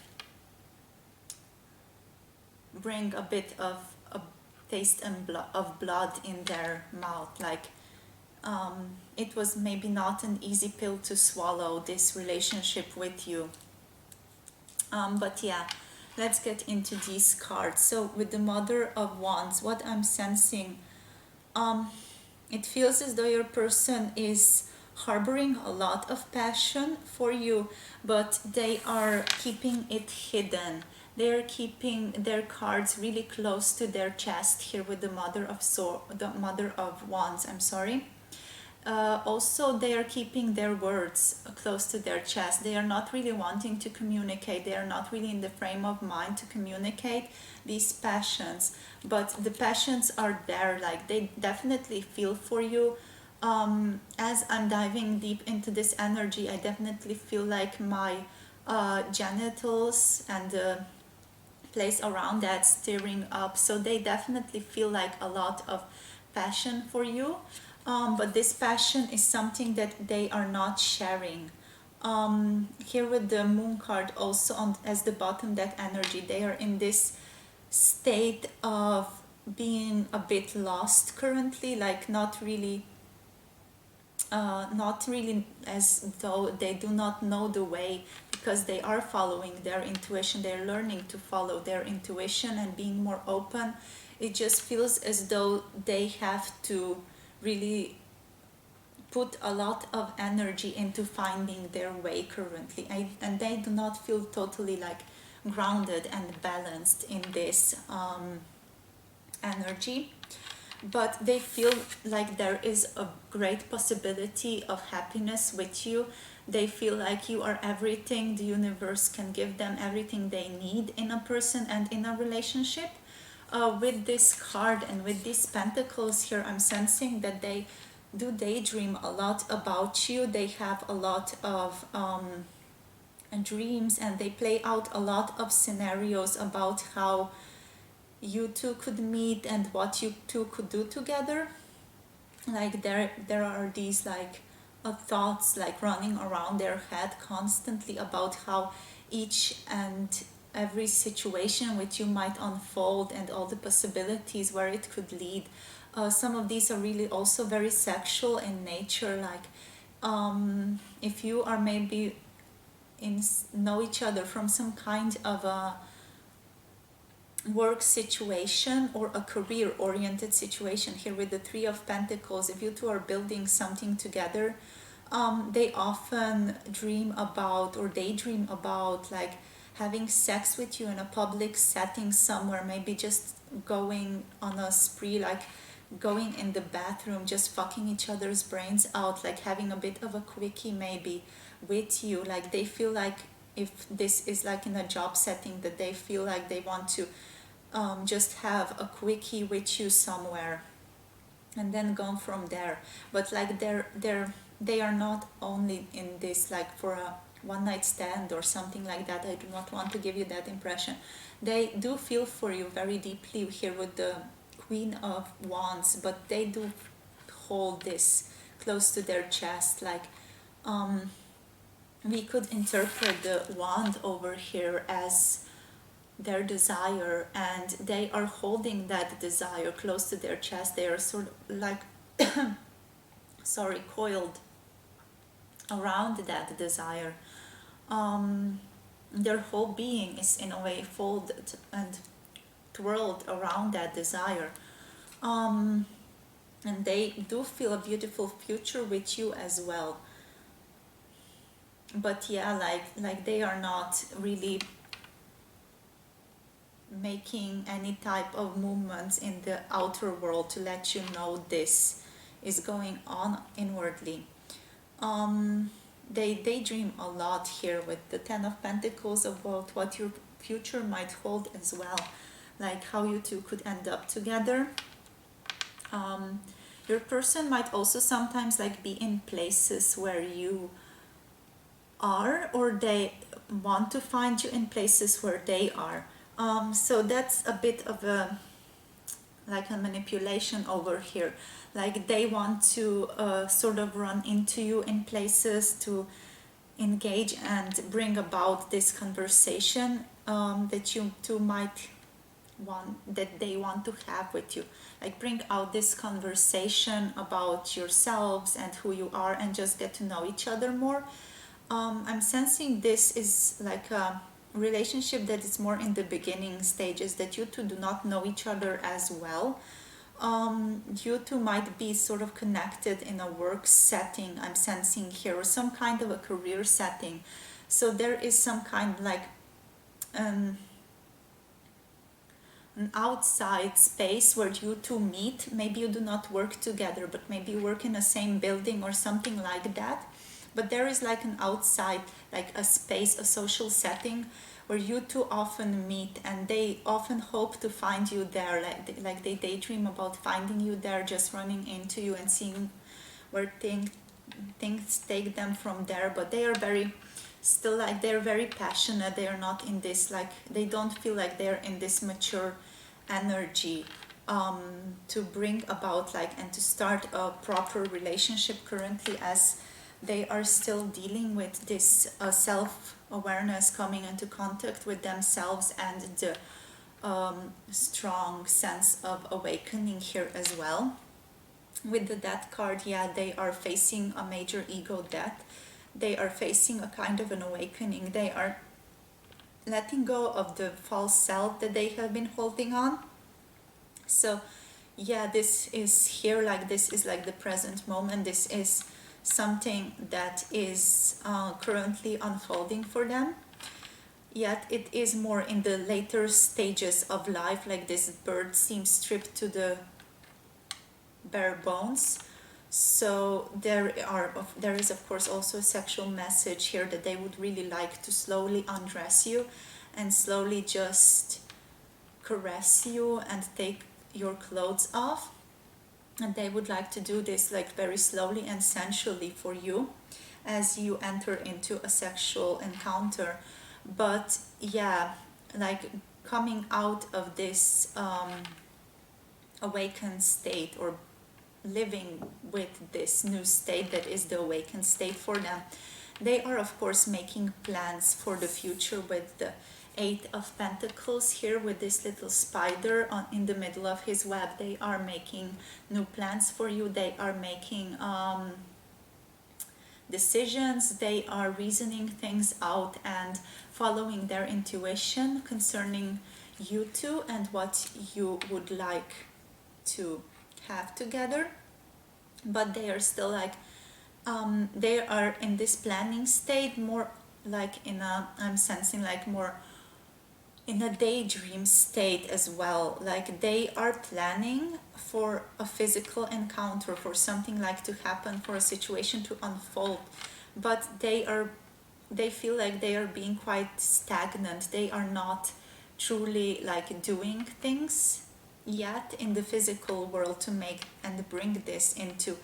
bring a bit of a taste and of blood in their mouth. Like it was maybe not an easy pill to swallow, this relationship with you. But yeah, let's get into these cards. So with the Mother of Wands, what I'm sensing, it feels as though your person is harboring a lot of passion for you, but they are keeping it hidden. They are keeping their cards really close to their chest here with the the Mother of Wands. I'm sorry. Also, they are keeping their words close to their chest. They are not really wanting to communicate. They are not really in the frame of mind to communicate these passions. But the passions are there. Like, they definitely feel for you. As I'm diving deep into this energy, I definitely feel like my genitals and the place around that stirring up. So they definitely feel like a lot of passion for you. But this passion is something that they are not sharing. Here with the Moon card also as the bottom deck energy, they are in this state of being a bit lost currently, like not really as though they do not know the way, because they are following their intuition. They're learning to follow their intuition and being more open. It just feels as though they have to really put a lot of energy into finding their way currently. And they do not feel totally like grounded and balanced in this energy, but they feel like there is a great possibility of happiness with you. They feel like you are everything the universe can give them, everything they need in a person and in a relationship. With this card and with these pentacles here, I'm sensing that they do daydream a lot about you. They have a lot of dreams, and they play out a lot of scenarios about how you two could meet and what you two could do together. Like there are these like thoughts like running around their head constantly about how each and every situation with you might unfold and all the possibilities where it could lead. Some of these are really also very sexual in nature, like if you are maybe know each other from some kind of a work situation or a career oriented situation. Here with the Three of Pentacles, if you two are building something together, they often dream about or daydream about like having sex with you in a public setting somewhere, maybe just going on a spree, like going in the bathroom, just fucking each other's brains out, like having a bit of a quickie maybe with you. Like they feel like if this is like in a job setting, that they feel like they want to just have a quickie with you somewhere and then go from there. But like they are not only in this like for a one night stand or something like that. I do not want to give you that impression. They do feel for you very deeply here with the Queen of Wands, but they do hold this close to their chest. Like we could interpret the wand over here as their desire, and they are holding that desire close to their chest. They are sort of like coiled around that desire. Their whole being is in a way folded and twirled around that desire. And they do feel a beautiful future with you as well. But yeah, like they are not really making any type of movements in the outer world to let you know this is going on inwardly. They daydream a lot here with the Ten of Pentacles about what your future might hold as well, like how you two could end up together. Your person might also sometimes like be in places where you are, or they want to find you in places where they are. So that's a bit of a like a manipulation over here. Like they want to sort of run into you in places to engage and bring about this conversation that you two might that they want to have with you. Like bring out this conversation about yourselves and who you are, and just get to know each other more. I'm sensing this is like a relationship that is more in the beginning stages, that you two do not know each other as well. You two might be sort of connected in a work setting, I'm sensing here, or some kind of a career setting. So there is some kind like an outside space where you two meet. Maybe you do not work together, but maybe you work in the same building or something like that. But there is like an outside, like a space, a social setting where you two often meet, and they often hope to find you there. Like they daydream about finding you there, just running into you and seeing where things take them from there. But they are very still, like they're very passionate. They are not in this, like they don't feel like they're in this mature energy to bring about like and to start a proper relationship currently, as they are still dealing with this self-awareness, coming into contact with themselves, and the strong sense of awakening here as well. With the Death card, yeah, they are facing a major ego death. They are facing a kind of an awakening. They are letting go of the false self that they have been holding on. So yeah, this is here, like this is like the present moment. This is something that is currently unfolding for them. Yet it is more in the later stages of life, like this bird seems stripped to the bare bones. So there is of course also a sexual message here, that they would really like to slowly undress you and slowly just caress you and take your clothes off. And they would like to do this like very slowly and sensually for you as you enter into a sexual encounter. But yeah, like coming out of this awakened state, or living with this new state that is the awakened state for them, they are of course making plans for the future. With the Eight of Pentacles here, with this little spider in the middle of his web, they are making new plans for you. They are making decisions. They are reasoning things out and following their intuition concerning you two and what you would like to have together. But they are still like they are in this planning state, more like in a, I'm sensing like more in a daydream state as well. Like they are planning for a physical encounter, for something like to happen, for a situation to unfold, but they feel like they are being quite stagnant. They are not truly like doing things yet in the physical world to make and bring this into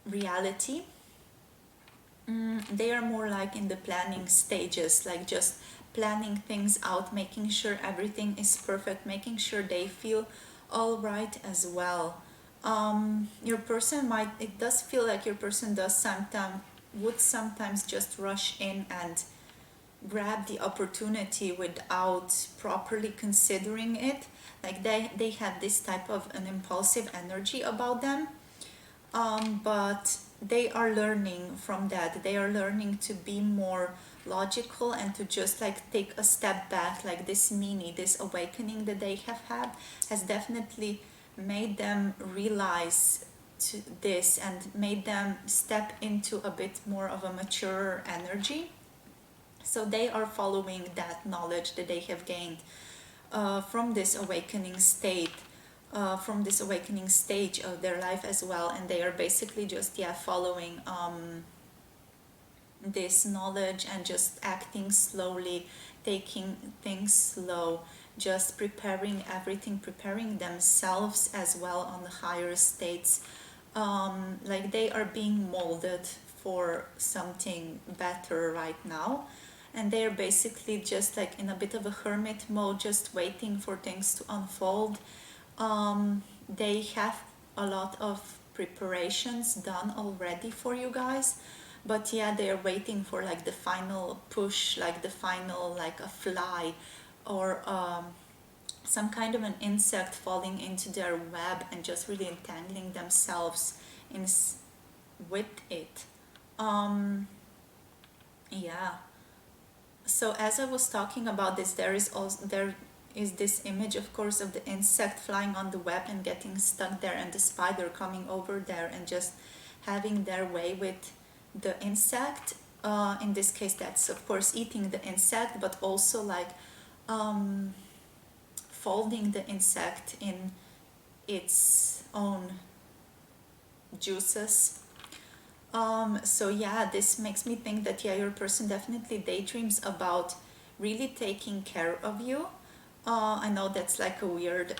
reality. They are more like in the planning stages, like just planning things out, making sure everything is perfect, making sure they feel all right as well. Your person might, it does feel like your person does sometimes just rush in and grab the opportunity without properly considering it. Like they have this type of an impulsive energy about them. But they are learning from that. They are learning to be more logical and to just like take a step back. Like this awakening that they have had has definitely made them realize this and made them step into a bit more of a mature energy. So they are following that knowledge that they have gained from this awakening state. From this awakening stage of their life as well, and they are basically just following this knowledge and just acting slowly, taking things slow, just preparing everything, preparing themselves as well on the higher states. Like they are being molded for something better right now, and they're basically just like in a bit of a hermit mode, just waiting for things to unfold. They have a lot of preparations done already for you guys, but yeah, they are waiting for like the final push, like the final, like a fly or some kind of an insect falling into their web and just really entangling themselves with it. Yeah, so as I was talking about this, there is this image, of course, of the insect flying on the web and getting stuck there, and the spider coming over there and just having their way with the insect. In this case, that's of course eating the insect, but also like um, folding the insect in its own juices. So yeah, this makes me think that yeah, your person definitely daydreams about really taking care of you. I know that's like a weird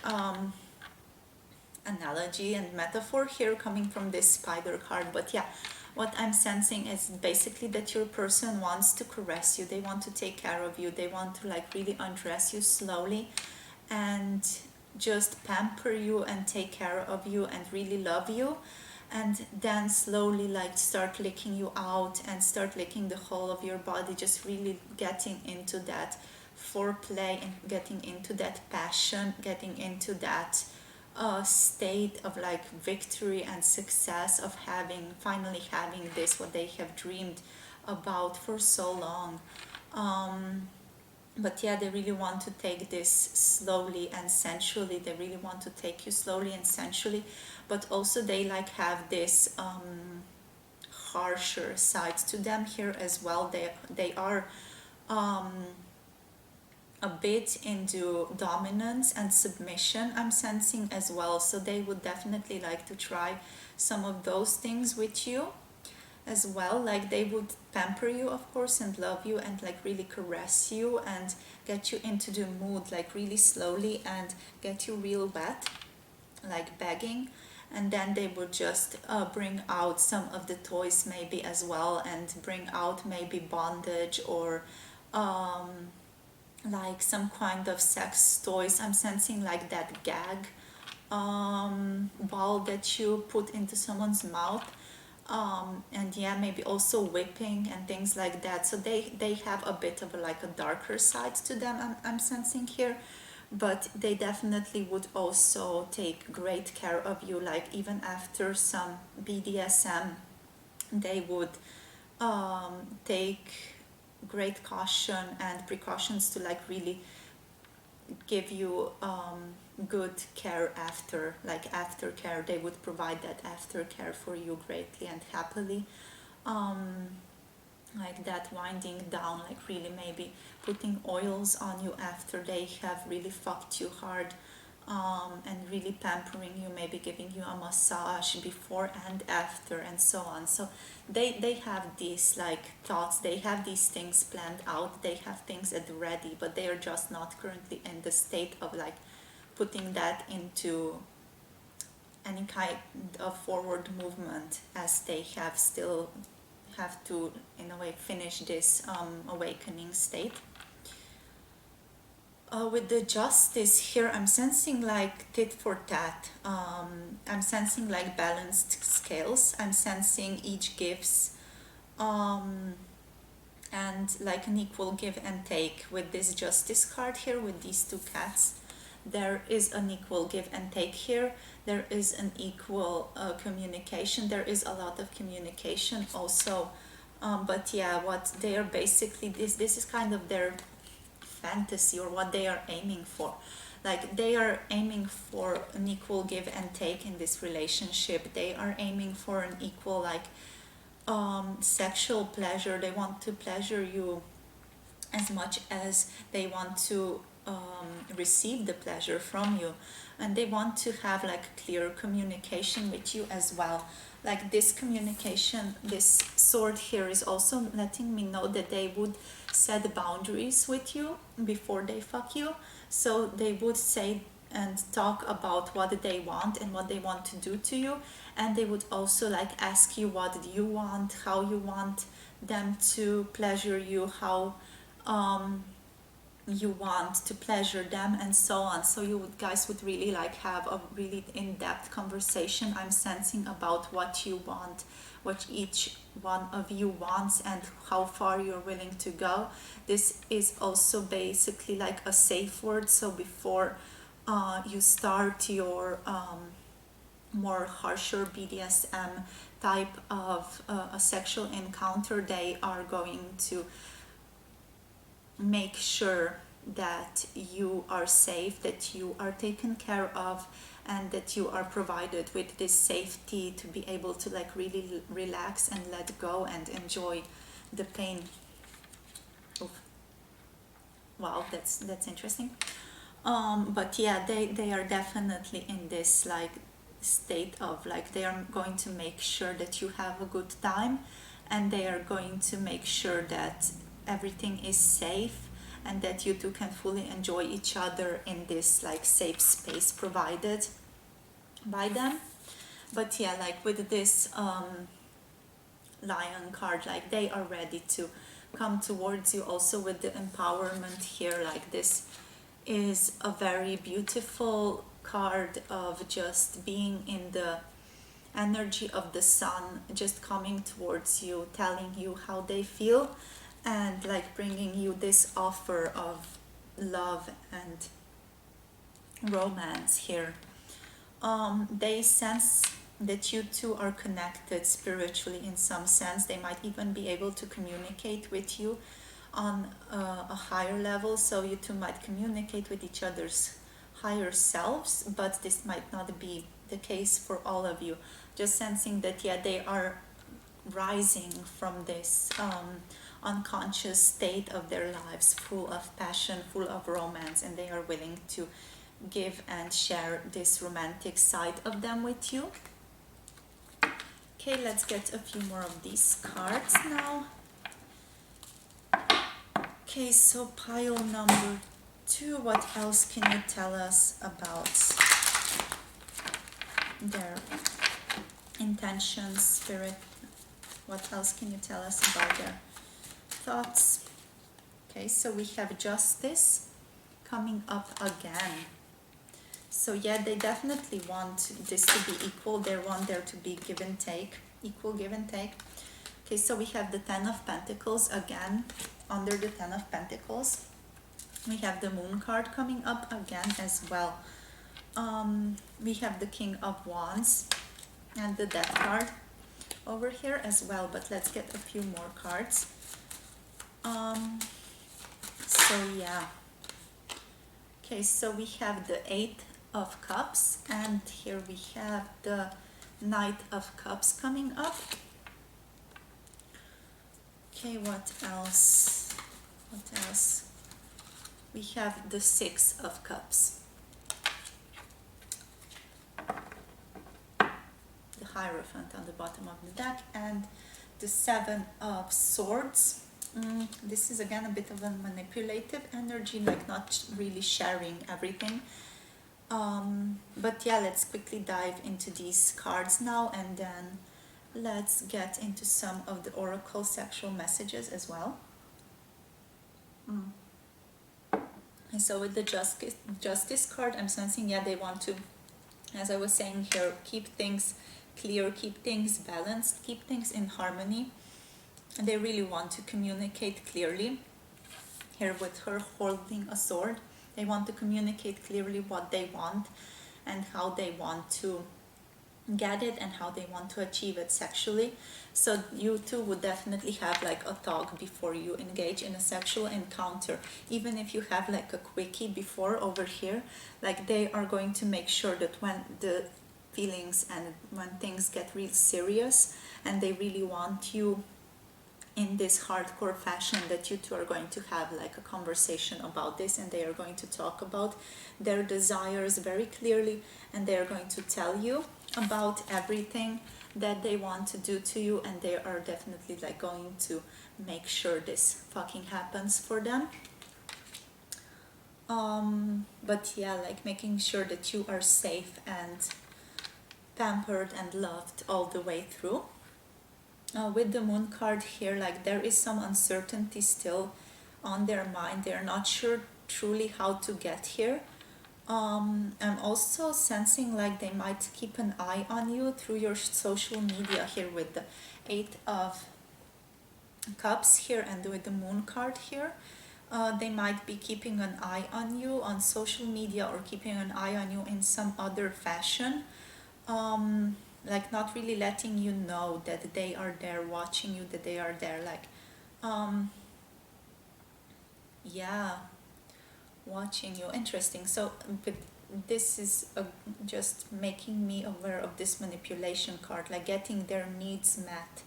analogy and metaphor here coming from this spider card, but yeah, what I'm sensing is basically that your person wants to caress you, they want to take care of you, they want to like really undress you slowly and just pamper you and take care of you and really love you, and then slowly like start licking you out and start licking the whole of your body, just really getting into that foreplay and getting into that passion, getting into that state of like victory and success of having finally having this what they have dreamed about for so long. But yeah, they really want to take this slowly and sensually, they really want to take you slowly and sensually, but also they like have this harsher sides to them here as well. They are um, a bit into dominance and submission, I'm sensing as well, so they would definitely like to try some of those things with you as well. Like they would pamper you, of course, and love you and like really caress you and get you into the mood like really slowly and get you real wet, like begging. And then they would just bring out some of the toys maybe as well, and bring out maybe bondage or um, like some kind of sex toys. I'm sensing like that gag ball that you put into someone's mouth, and yeah, maybe also whipping and things like that. So they have a bit of like a darker side to them, I'm sensing here, but they definitely would also take great care of you, like even after some BDSM they would take great caution and precautions to like really give you good care after, like aftercare. They would provide that aftercare for you greatly and happily, um, like that winding down, like really maybe putting oils on you after they have really fucked you hard, and really pampering you, maybe giving you a massage before and after and so on. So they have these like thoughts, they have these things planned out, they have things at the ready, but they are just not currently in the state of like putting that into any kind of forward movement, as they have still have to in a way finish this awakening state. With the justice here, I'm sensing like tit for tat. I'm sensing like balanced scales. I'm sensing each gives and like an equal give and take. With this justice card here, with these two cats, there is an equal give and take here. There is an equal communication. There is a lot of communication also. But yeah, what they are basically, this is kind of their fantasy, or what they are aiming for. Like they are aiming for an equal give and take in this relationship. They are aiming for an equal like sexual pleasure. They want to pleasure you as much as they want to receive the pleasure from you, and they want to have like clear communication with you as well. Like this communication, this sword here is also letting me know that they would set boundaries with you before they fuck you. So they would say and talk about what they want and what they want to do to you, and they would also like ask you what do you want, how you want them to pleasure you, how you want to pleasure them, and so on. So you would, guys would really like have a really in-depth conversation, I'm sensing, about what you want, what each one of you wants, and how far you're willing to go. This is also basically like a safe word. So before you start more harsher BDSM type of a sexual encounter, they are going to make sure that you are safe, that you are taken care of, and that you are provided with this safety to be able to like really relax and let go and enjoy the pain. Oof. Wow, that's interesting. But yeah, they are definitely in this like state of like they are going to make sure that you have a good time, and they are going to make sure that everything is safe and that you two can fully enjoy each other in this like safe space provided by them. But yeah, like with this lion card, like they are ready to come towards you. Also with the empowerment here, like this is a very beautiful card of just being in the energy of the sun, just coming towards you, telling you how they feel, and like bringing you this offer of love and romance here. They sense that you two are connected spiritually in some sense. They might even be able to communicate with you on a higher level, so you two might communicate with each other's higher selves, but this might not be the case for all of you. Just sensing that, yeah, they are rising from this unconscious state of their lives, full of passion, full of romance, and they are willing to give and share this romantic side of them with you. Okay, let's get a few more of these cards now. Okay, so pile number 2, what else can you tell us about their intentions, spirit? What else can you tell us about their thoughts? Okay, so we have justice coming up again. So yeah, they definitely want this to be equal. They want there to be give and take, equal give and take. Okay, so we have the Ten of Pentacles again. Under the Ten of Pentacles, we have the Moon card coming up again as well. We have the King of Wands and the Death card over here as well, but let's get a few more cards. So yeah, okay, so we have the Eight of Cups, and here we have the Knight of Cups coming up. Okay, what else? We have the Six of Cups, the Hierophant on the bottom of the deck, and the Seven of Swords. This is again a bit of a manipulative energy, like not really sharing everything. But yeah, let's quickly dive into these cards now, and then let's get into some of the oracle sexual messages as well. And so with the justice card, I'm sensing, yeah, they want to, as I was saying here, keep things clear, keep things balanced, keep things in harmony. And they really want to communicate clearly. Here with her holding a sword, they want to communicate clearly what they want and how they want to get it and how they want to achieve it sexually. So you two would definitely have like a talk before you engage in a sexual encounter. Even if you have like a quickie before over here, like they are going to make sure that when the feelings and when things get real serious and they really want you in this hardcore fashion, that you two are going to have like a conversation about this, and they are going to talk about their desires very clearly, and they are going to tell you about everything that they want to do to you, and they are definitely like going to make sure this fucking happens for them. But yeah, like making sure that you are safe and pampered and loved all the way through. With the Moon card here, like there is some uncertainty still on their mind. They're not sure truly how to get here. I'm also sensing like they might keep an eye on you through your social media here with the Eight of Cups here and with the Moon card here. They might be keeping an eye on you on social media or keeping an eye on you in some other fashion. like not really letting you know that they are there watching you, that they are there, like yeah, watching you. Interesting. So but this is just making me aware of this manipulation card, like getting their needs met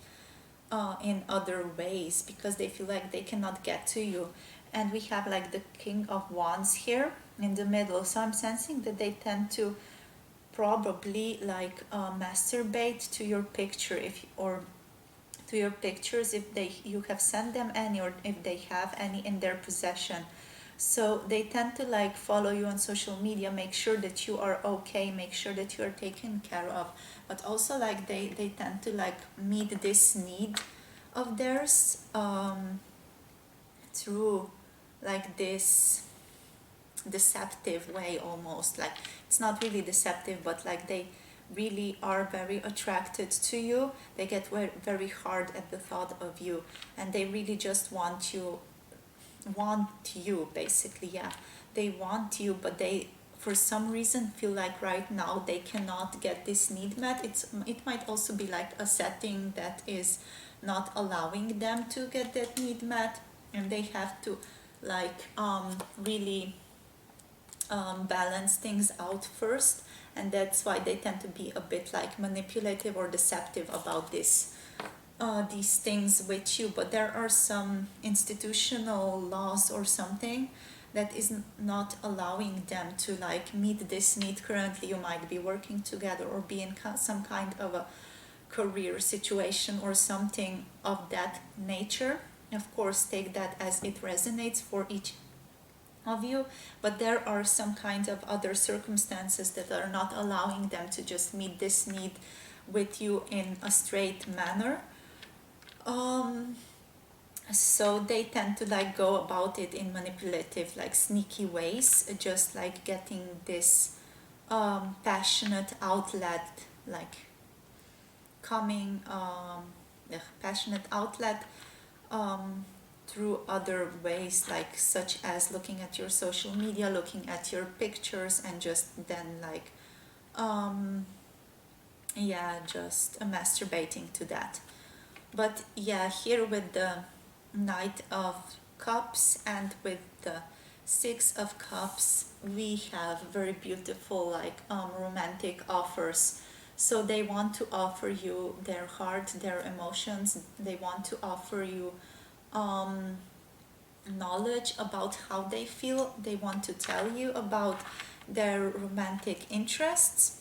in other ways because they feel like they cannot get to you. And we have like the King of Wands here in the middle, so I'm sensing that they tend to probably like masturbate to your picture, if or to your pictures if they you have sent them any, or if they have any in their possession. So they tend to like follow you on social media, make sure that you are okay, make sure that you are taken care of, but also like they tend to like meet this need of theirs through like this deceptive way, almost like it's not really deceptive, but like they really are very attracted to you. They get very, very hard at the thought of you, and they really just want you basically. Yeah, they want you, but they for some reason feel like right now they cannot get this need met. It might also be like a setting that is not allowing them to get that need met, and they have to like really balance things out first, and that's why they tend to be a bit like manipulative or deceptive about this these things with you. But there are some institutional laws or something that is not allowing them to like meet this need currently. You might be working together or be in some kind of a career situation or something of that nature. Of course, take that as it resonates for each of you, but there are some kinds of other circumstances that are not allowing them to just meet this need with you in a straight manner. um so they tend to like go about it in manipulative, like sneaky ways, just like getting this passionate outlet, like coming passionate outlet through other ways, like such as looking at your social media, looking at your pictures, and just then like yeah, just masturbating to that. But yeah, here with the Knight of Cups and with the Six of Cups, we have very beautiful like romantic offers. So they want to offer you their heart, their emotions. They want to offer you knowledge about how they feel. They want to tell you about their romantic interests.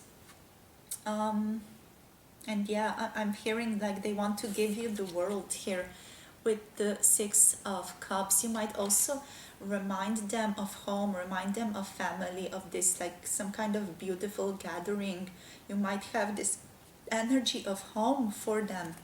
And yeah, I'm hearing like they want to give you the world here with the Six of Cups. You might also remind them of home, remind them of family, of this like some kind of beautiful gathering. You might have this energy of home for them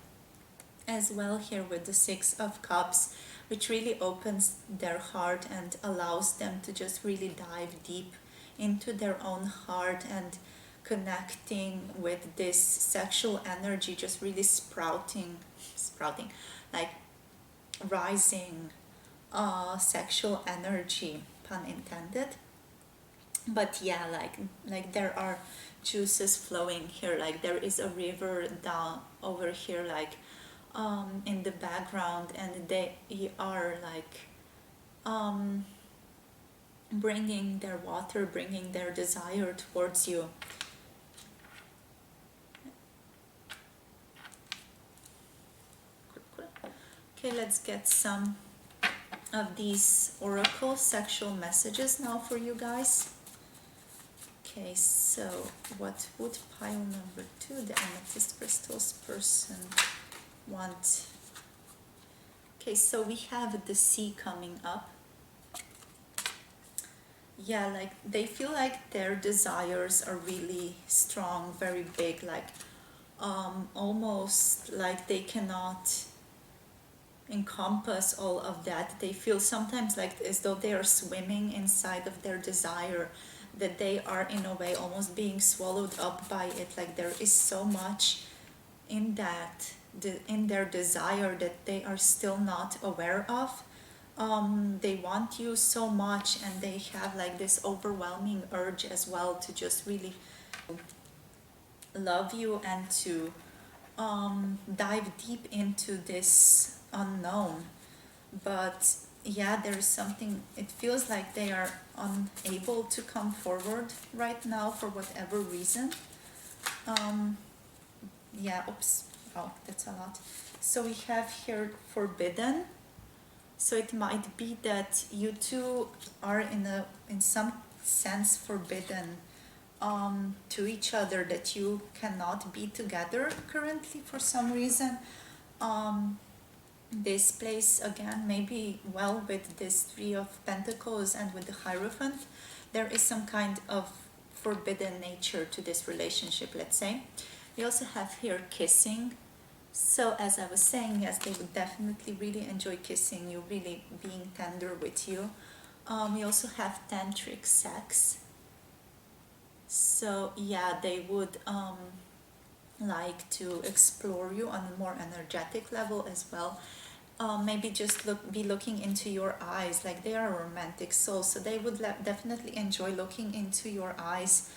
as well here with the Six of Cups, which really opens their heart and allows them to just really dive deep into their own heart and connecting with this sexual energy, just really sprouting like rising sexual energy, pun intended. But yeah, like there are juices flowing here, like there is a river down over here, like in the background, and they are like bringing their water, bringing their desire towards you. Okay, let's get some of these oracle sexual messages now for you guys. Okay, so what would pile number 2, the amethyst crystals person, want? Okay, so we have the sea coming up. Yeah, like they feel like their desires are really strong, very big, like almost like they cannot encompass all of that. They feel sometimes like as though they are swimming inside of their desire, that they are in a way almost being swallowed up by it. Like there is so much in that, in their desire, that they are still not aware of. They want you so much, and they have like this overwhelming urge as well to just really love you and to dive deep into this unknown. But yeah, there is something, it feels like they are unable to come forward right now for whatever reason. Yeah, oops, oh, that's a lot. So we have here forbidden. So it might be that you two are in some sense forbidden to each other, that you cannot be together currently for some reason. This plays again maybe well with this Three of Pentacles and with the Hierophant. There is some kind of forbidden nature to this relationship, let's say. We also have here kissing. So as I was saying, yes, they would definitely really enjoy kissing you, really being tender with you. We also have tantric sex. So yeah, they would like to explore you on a more energetic level as well. Maybe just be looking into your eyes, like they are a romantic soul, so they would definitely enjoy looking into your eyes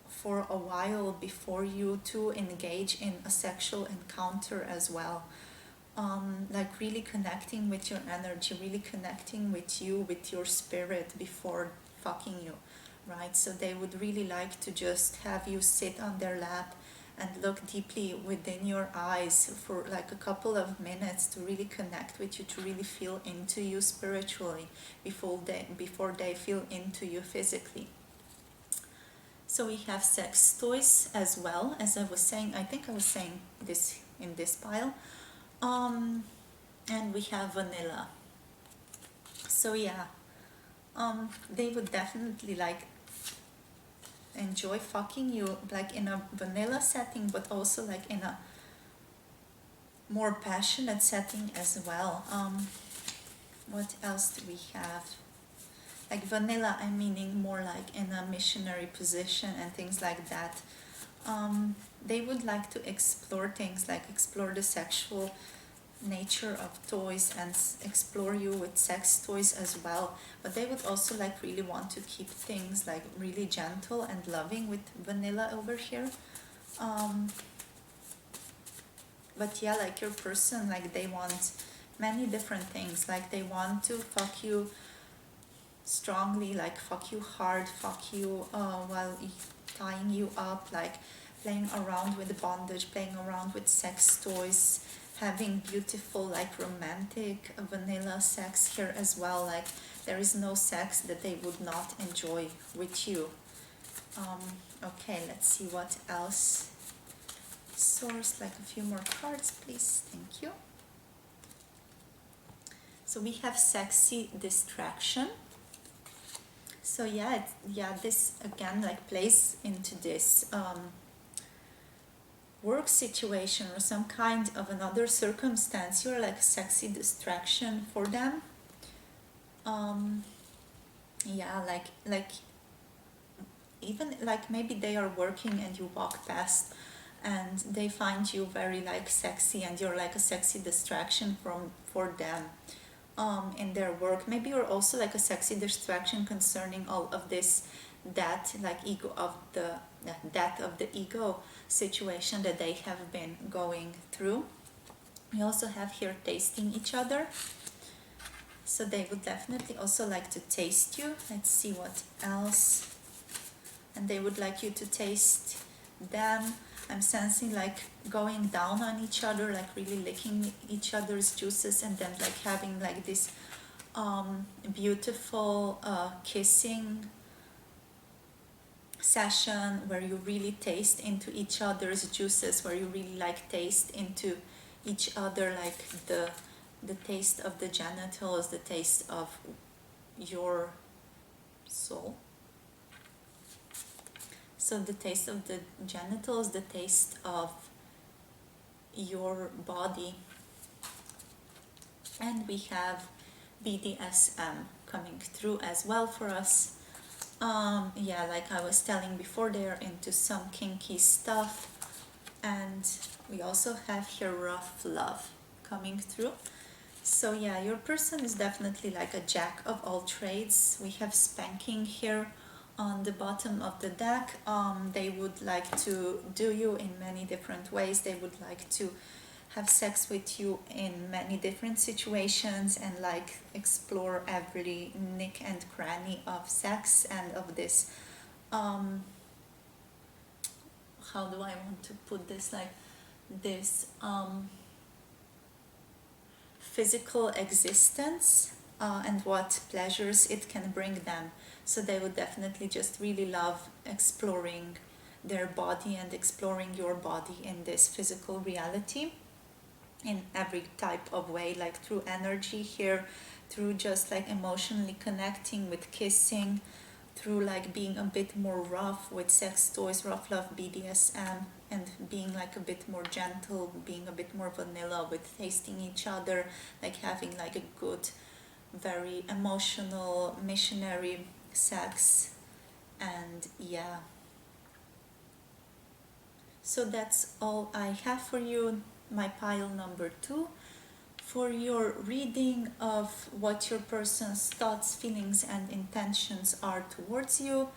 for a while before you two engage in a sexual encounter as well. Like really connecting with your energy, really connecting with you, with your spirit before fucking you, right? So they would really like to just have you sit on their lap and look deeply within your eyes for like a couple of minutes to really connect with you, to really feel into you spiritually before they feel into you physically. So we have sex toys as well, as I was saying. I think I was saying this in this pile. And we have vanilla. So yeah, they would definitely like enjoy fucking you like in a vanilla setting, but also like in a more passionate setting as well. What else do we have? Like vanilla, I'm meaning more like in a missionary position and things like that. They would like to explore things, like explore the sexual nature of toys and explore you with sex toys as well, but they would also like really want to keep things like really gentle and loving with vanilla over here. But yeah, like your person, like they want many different things, like they want to fuck you strongly, like fuck you hard, fuck you while tying you up, like playing around with the bondage, playing around with sex toys, having beautiful like romantic vanilla sex here as well. Like there is no sex that they would not enjoy with you. Okay, let's see what else. Source, like a few more cards please, thank you. So we have sexy distraction. So yeah, this again like plays into this work situation or some kind of another circumstance. You're like a sexy distraction for them. Yeah, like even like maybe they are working and you walk past and they find you very like sexy and you're like a sexy distraction for them in their work. Maybe you're also like a sexy distraction concerning all of this, that like ego of the death of the ego situation that they have been going through. We also have here tasting each other. So they would definitely also like to taste you. Let's see what else. And they would like you to taste them. I'm sensing like going down on each other, like really licking each other's juices, and then like having like this beautiful kissing session where you really taste into each other's juices, where you really like taste into each other, like the taste of the genitals, the taste of your soul. So the taste of the genitals, the taste of your body. And we have BDSM coming through as well for us. Yeah, like I was telling before, they're into some kinky stuff. And we also have here rough love coming through. So yeah, your person is definitely like a jack of all trades. We have spanking here on the bottom of the deck, they would like to do you in many different ways. They would like to have sex with you in many different situations and like explore every nick and cranny of sex and of this how do I want to put this, like this physical existence and what pleasures it can bring them. So they would definitely just really love exploring their body and exploring your body in this physical reality in every type of way, like through energy here, through just like emotionally connecting with kissing, through like being a bit more rough with sex toys, rough love, BDSM, and being like a bit more gentle, being a bit more vanilla with tasting each other, like having like a good, very emotional, missionary sex. And yeah, so that's all I have for you, my pile number 2, for your reading of what your person's thoughts, feelings, and intentions are towards you.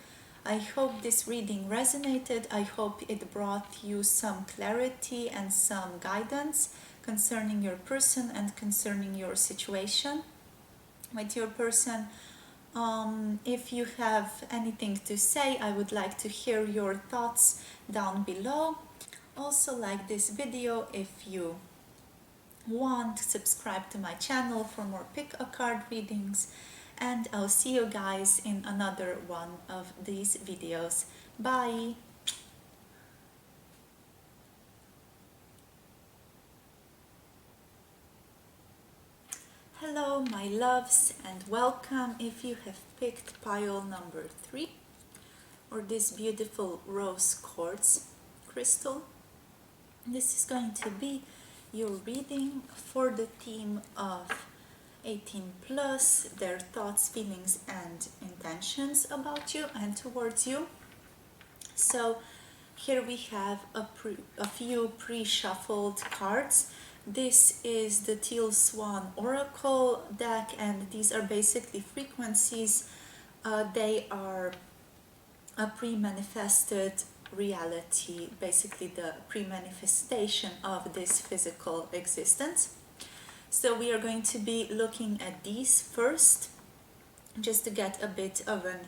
I hope this reading resonated. I hope it brought you some clarity and some guidance concerning your person and concerning your situation with your person. If you have anything to say, I would like to hear your thoughts down below. Also, like this video if you want, subscribe to my channel for more pick a card readings, and I'll see you guys in another one of these videos. Bye! Hello my loves and welcome if you have picked pile number 3 or this beautiful rose quartz crystal. This is going to be your reading for the theme of 18 plus, their thoughts, feelings and intentions about you and towards you. So here we have a few pre-shuffled cards. This is the Teal Swan Oracle deck, and these are basically frequencies. They are a pre-manifested reality, basically the pre-manifestation of this physical existence. So we are going to be looking at these first, just to get a bit of a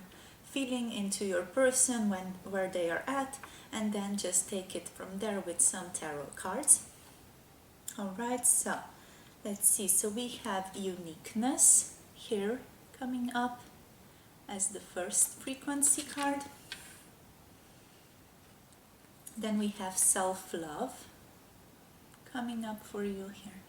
feeling into your person, where they are at, and then just take it from there with some tarot cards. Alright, so let's see. So we have uniqueness here coming up as the first frequency card. Then we have self-love coming up for you here.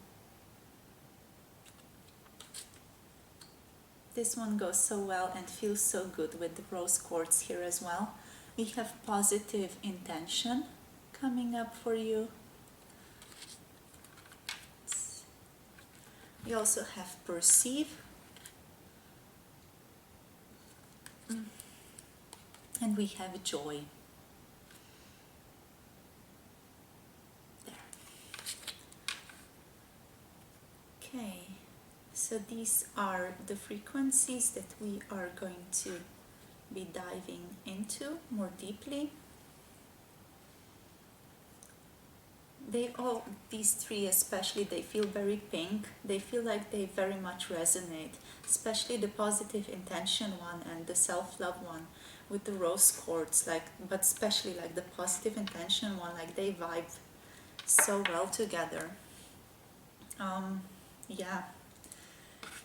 This one goes so well and feels so good with the rose quartz here as well. We have positive intention coming up for you. We also have perceive. And we have joy. Okay, so these are the frequencies that we are going to be diving into more deeply. These three especially, they feel very pink. They feel like they very much resonate, especially the positive intention one and the self-love one with the rose quartz, but especially like the positive intention one, like they vibe so well together. Yeah,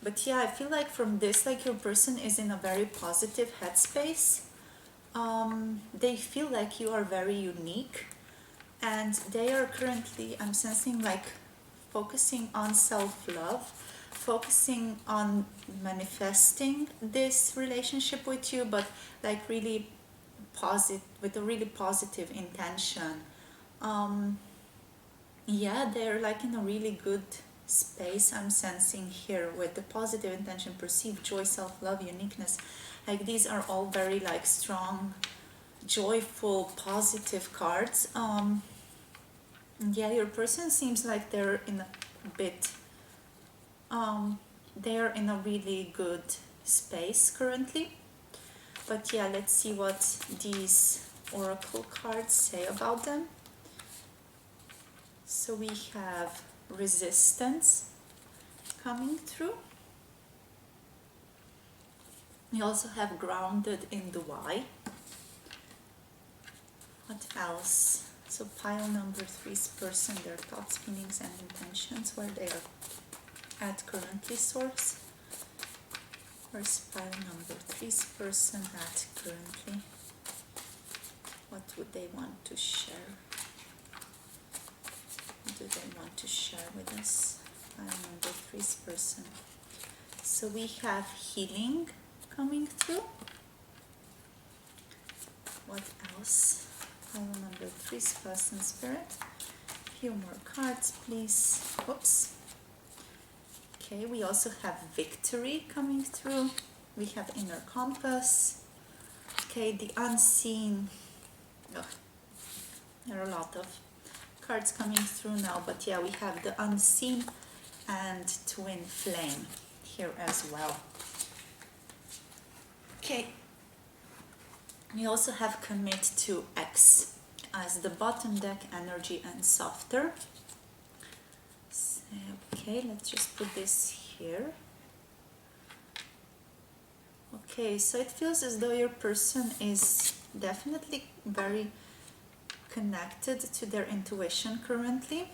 but yeah, I feel like from this, like your person is in a very positive headspace. They feel like you are very unique, and they are currently, I'm sensing, like focusing on self-love, focusing on manifesting this relationship with you, but like really positive, with a really positive intention. Yeah, they're like in a really good space, I'm sensing here, with the positive intention, perceived joy, self-love, uniqueness. Like these are all very like strong, joyful, positive cards. Yeah, your person seems like they're in a bit, they're in a really good space currently. But yeah, let's see what these oracle cards say about them. So we have resistance coming through. We also have grounded in the why. What else? So pile number 3's person, their thoughts, feelings and intentions, where they are at currently, source. Where's pile number 3's person at currently? What would they want to share? What do they want to share with us? Pile number 3's person. So we have healing coming through. What else? Pile number 3's person, spirit. A few more cards, please. Oops. Okay, we also have victory coming through. We have inner compass. Okay, the unseen. Oh, there are a lot of cards coming through now, but yeah, we have the unseen and twin flame here as well. Okay, we also have commit to X as the bottom deck energy and softer. So, okay, let's just put this here. Okay, so it feels as though your person is definitely very connected to their intuition currently.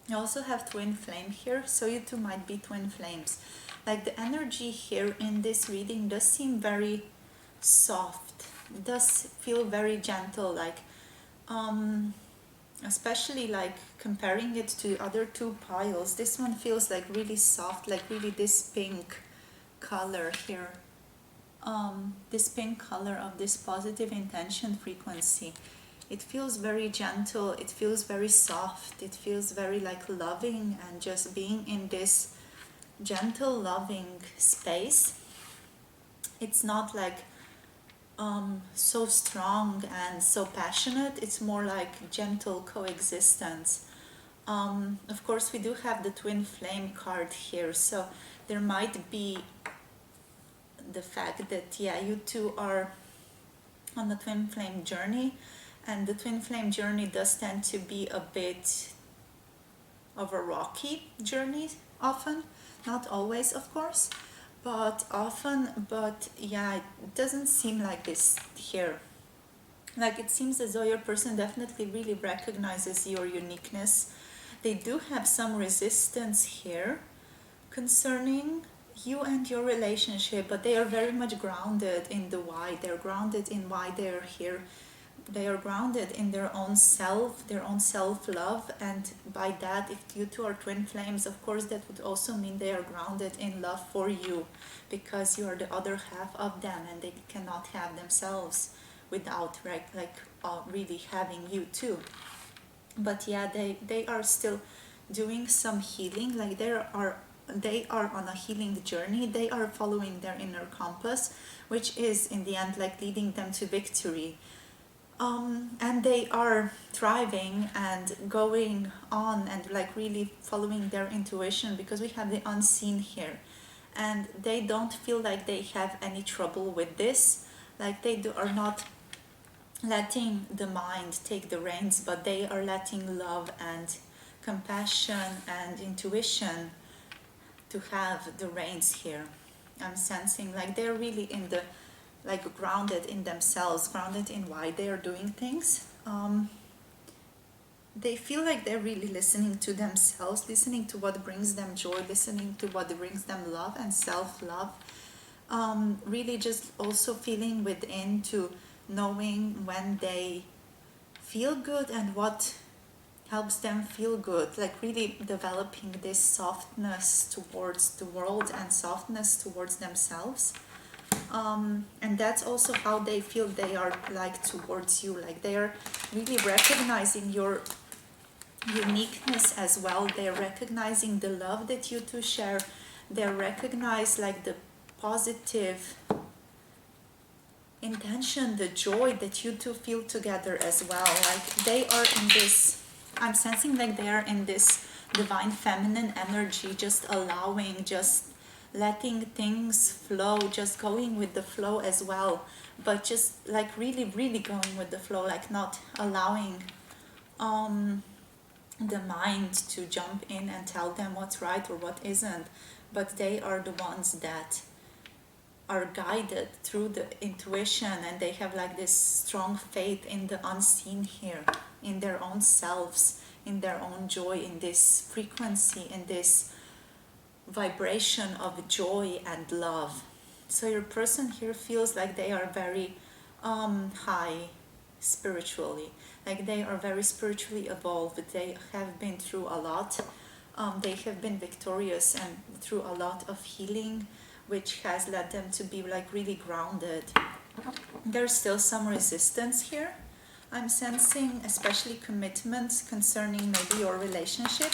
You also have twin flame here, so you two might be twin flames. Like the energy here in this reading does seem very soft. It does feel very gentle, like especially like comparing it to other two piles, this one feels like really soft, like really this pink color here, this pink color of this positive intention frequency. It feels very gentle, it feels very soft, it feels very like loving and just being in this gentle loving space. It's not like so strong and so passionate. It's more like gentle coexistence. Of course, we do have the twin flame card here, so there might be the fact that, yeah, you two are on the twin flame journey, and the twin flame journey does tend to be a bit of a rocky journey often, not always, of course, but often. But yeah, it doesn't seem like this here. Like it seems as though your person definitely really recognizes your uniqueness. They do have some resistance here concerning you and your relationship, but they are very much grounded in the why. They're grounded in why they're here. They are grounded in their own self-love, and by that, if you two are twin flames, of course that would also mean they are grounded in love for you, because you are the other half of them and they cannot have themselves without really having you too. But yeah, they are still doing some healing, like they are on a healing journey. They are following their inner compass, which is in the end like leading them to victory. And they are thriving and going on and like really following their intuition, because we have the unseen here, and they don't feel like they have any trouble with this. Like they are not letting the mind take the reins, but they are letting love and compassion and intuition to have the reins here. I'm sensing like they're really in the like grounded in themselves, grounded in why they are doing things. They feel like they're really listening to themselves, listening to what brings them joy, listening to what brings them love and self-love. Really just also feeling within to knowing when they feel good and what helps them feel good, like really developing this softness towards the world and softness towards themselves. And that's also how they feel they are like towards you, like they are really recognizing your uniqueness as well. They're recognizing the love that you two share. They recognize like the positive intention, the joy that you two feel together as well. Like they are in this, I'm sensing like they are in this divine feminine energy, just allowing, just letting things flow, just going with the flow as well, but just like really, really going with the flow, like not allowing the mind to jump in and tell them what's right or what isn't, but they are the ones that are guided through the intuition, and they have like this strong faith in the unseen here, in their own selves, in their own joy, in this frequency, in this vibration of joy and love. So your person here feels like they are very high spiritually, like they are very spiritually evolved. They have been through a lot. They have been victorious and through a lot of healing, which has led them to be like really grounded. There's still some resistance here, I'm sensing, especially commitments concerning maybe your relationship,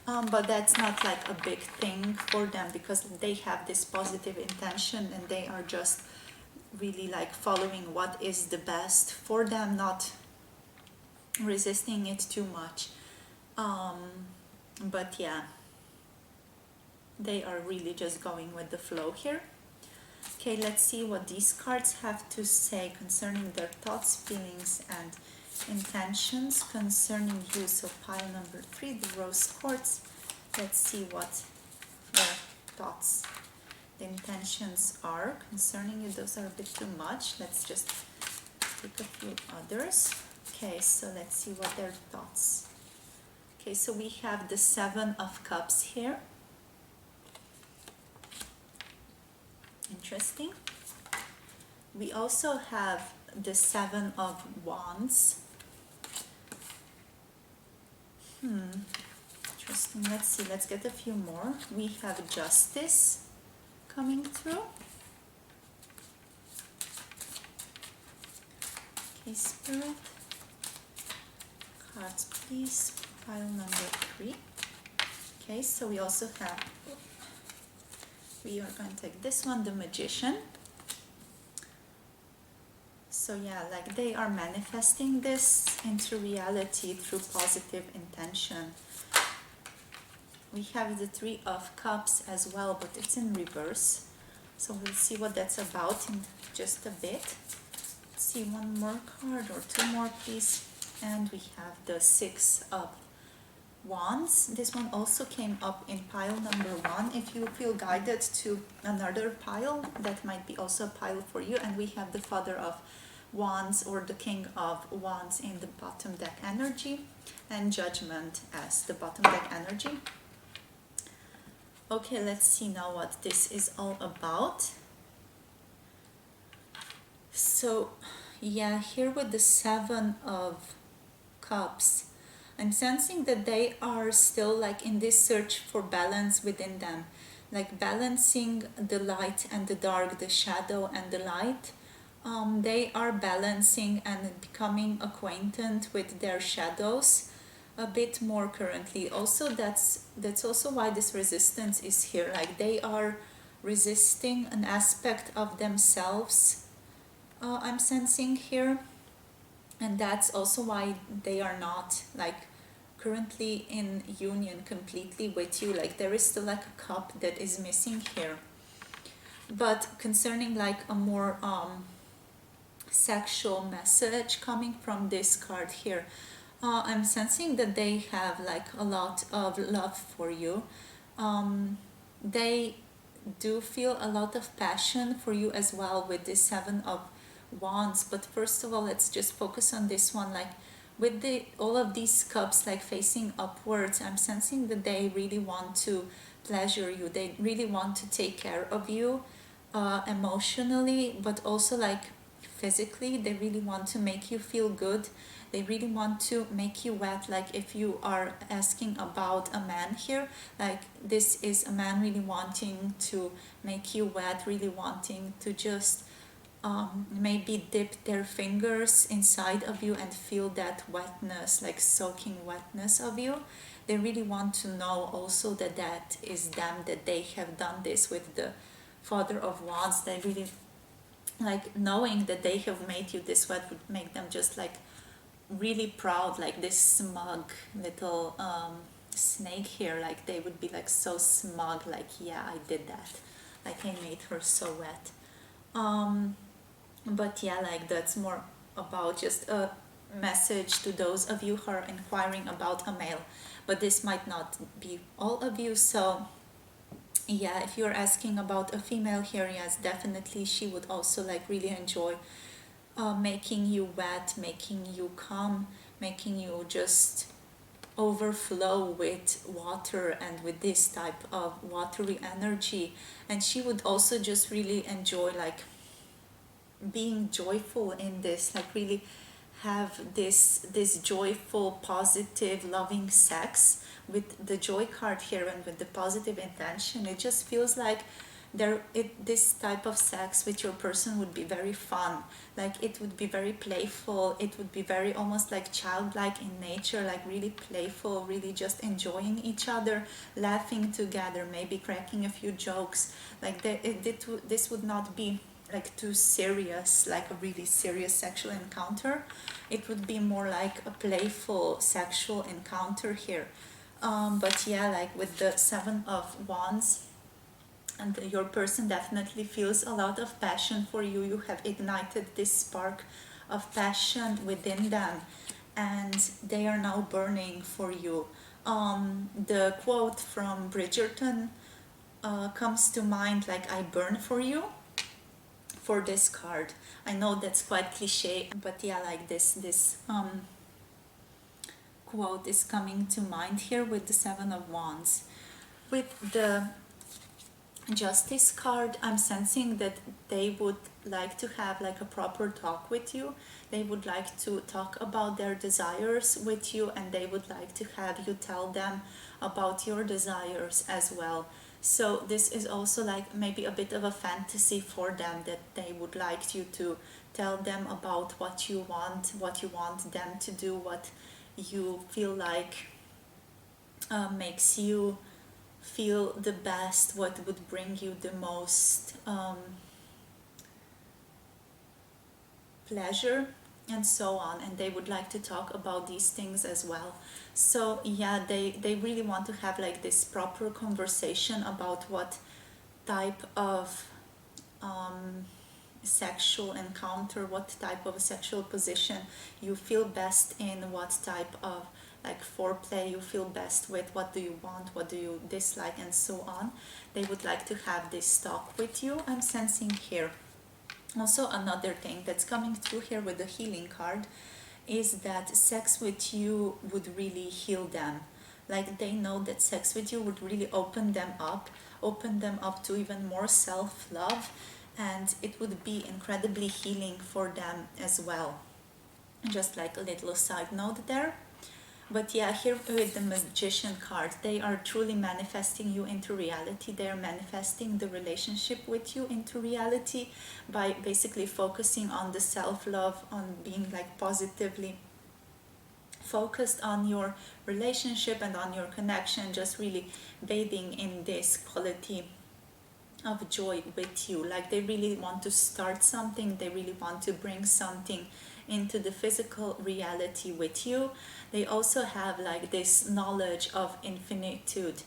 but that's not like a big thing for them because they have this positive intention and they are just really like following what is the best for them, not resisting it too much. But yeah, they are really just going with the flow here. Okay, let's see what these cards have to say concerning their thoughts, feelings, and intentions concerning you. So pile number 3, the rose quartz. Let's see what their thoughts, the intentions are concerning you. Those are a bit too much. Let's just pick a few others. Okay, so let's see what their thoughts. Okay, so we have the 7 of Cups here. Interesting. We also have the 7 of Wands. Interesting. Let's see. Let's get a few more. We have Justice coming through. Okay, Spirit. Cards, please. Pile number 3. Okay, so we also have, we are going to take this one, the Magician. So yeah, like they are manifesting this into reality through positive intention. We have the 3 of Cups as well, but it's in reverse. So we'll see what that's about in just a bit. Let's see, one more card or 2 more, please. And we have the 6 of Wands. This one also came up in pile number 1. If you feel guided to another pile, that might be also a pile for you. And we have the Father of Wands or the King of Wands in the bottom deck energy, and Judgment as the bottom deck energy. Okay, let's see now what this is all about. So yeah, here with the 7 of Cups, I'm sensing that they are still like in this search for balance within them, like balancing the light and the dark, the shadow and the light. They are balancing and becoming acquainted with their shadows a bit more currently. Also, that's also why this resistance is here. Like they are resisting an aspect of themselves, I'm sensing here, and that's also why they are not like currently in union completely with you. Like there is still like a cup that is missing here. But concerning like a more sexual message coming from this card here, I'm sensing that they have like a lot of love for you. They do feel a lot of passion for you as well with this 7 of Wands. But first of all, let's just focus on this one. Like with the all of these cups like facing upwards, I'm sensing that they really want to pleasure you. They really want to take care of you emotionally, but also like physically. They really want to make you feel good. They really want to make you wet. Like if you are asking about a man here, like this is a man really wanting to make you wet, really wanting to just maybe dip their fingers inside of you and feel that wetness, like soaking wetness of you. They really want to know also that that is them, that they have done this with the Father of Wands. They really like knowing that they have made you this wet would make them just like really proud, like this smug little snake here. Like they would be like so smug, like yeah, I did that. like I made her so wet. But yeah, like that's more about just a message to those of you who are inquiring about a male, but this might not be all of you. So yeah, if you're asking about a female here, yes, definitely she would also like really enjoy making you wet, making you come, making you just overflow with water and with this type of watery energy. And she would also just really enjoy like being joyful in this, like really have this joyful, positive, loving sex with the joy card here and with the positive intention. It just feels like this type of sex with your person would be very fun. Like it would be very playful, it would be very almost like childlike in nature, like really playful, really just enjoying each other, laughing together, maybe cracking a few jokes. Like this would not be like too serious, like a really serious sexual encounter. It would be more like a playful sexual encounter here. But yeah, like with the Seven of Wands, and your person definitely feels a lot of passion for you. You have ignited this spark of passion within them, and they are now burning for you. The quote from Bridgerton comes to mind, like, I burn for you, for this card. I know that's quite cliche, but yeah, like this quote is coming to mind here with the Seven of Wands. With the Justice card, I'm sensing that they would like to have like a proper talk with you. They would like to talk about their desires with you, and they would like to have you tell them about your desires as well. So this is also like maybe a bit of a fantasy for them, that they would like you to tell them about what you want them to do, what you feel like makes you feel the best, what would bring you the most pleasure, and so on. And they would like to talk about these things as well. So yeah, they really want to have like this proper conversation about what type of sexual encounter, what type of sexual position you feel best in, what type of like foreplay you feel best with, what do you want, what do you dislike, and so on. They would like to have this talk with you, I'm sensing here. Also, another thing that's coming through here with the healing card is that sex with you would really heal them. Like they know that sex with you would really open them up to even more self-love, and it would be incredibly healing for them as well. Just like a little side note there. But yeah, here with the Magician card, they are truly manifesting you into reality. They are manifesting the relationship with you into reality by basically focusing on the self-love, on being like positively focused on your relationship and on your connection, just really bathing in this quality of joy with you. Like they really want to start something, they really want to bring something into the physical reality with you. They also have like this knowledge of infinitude,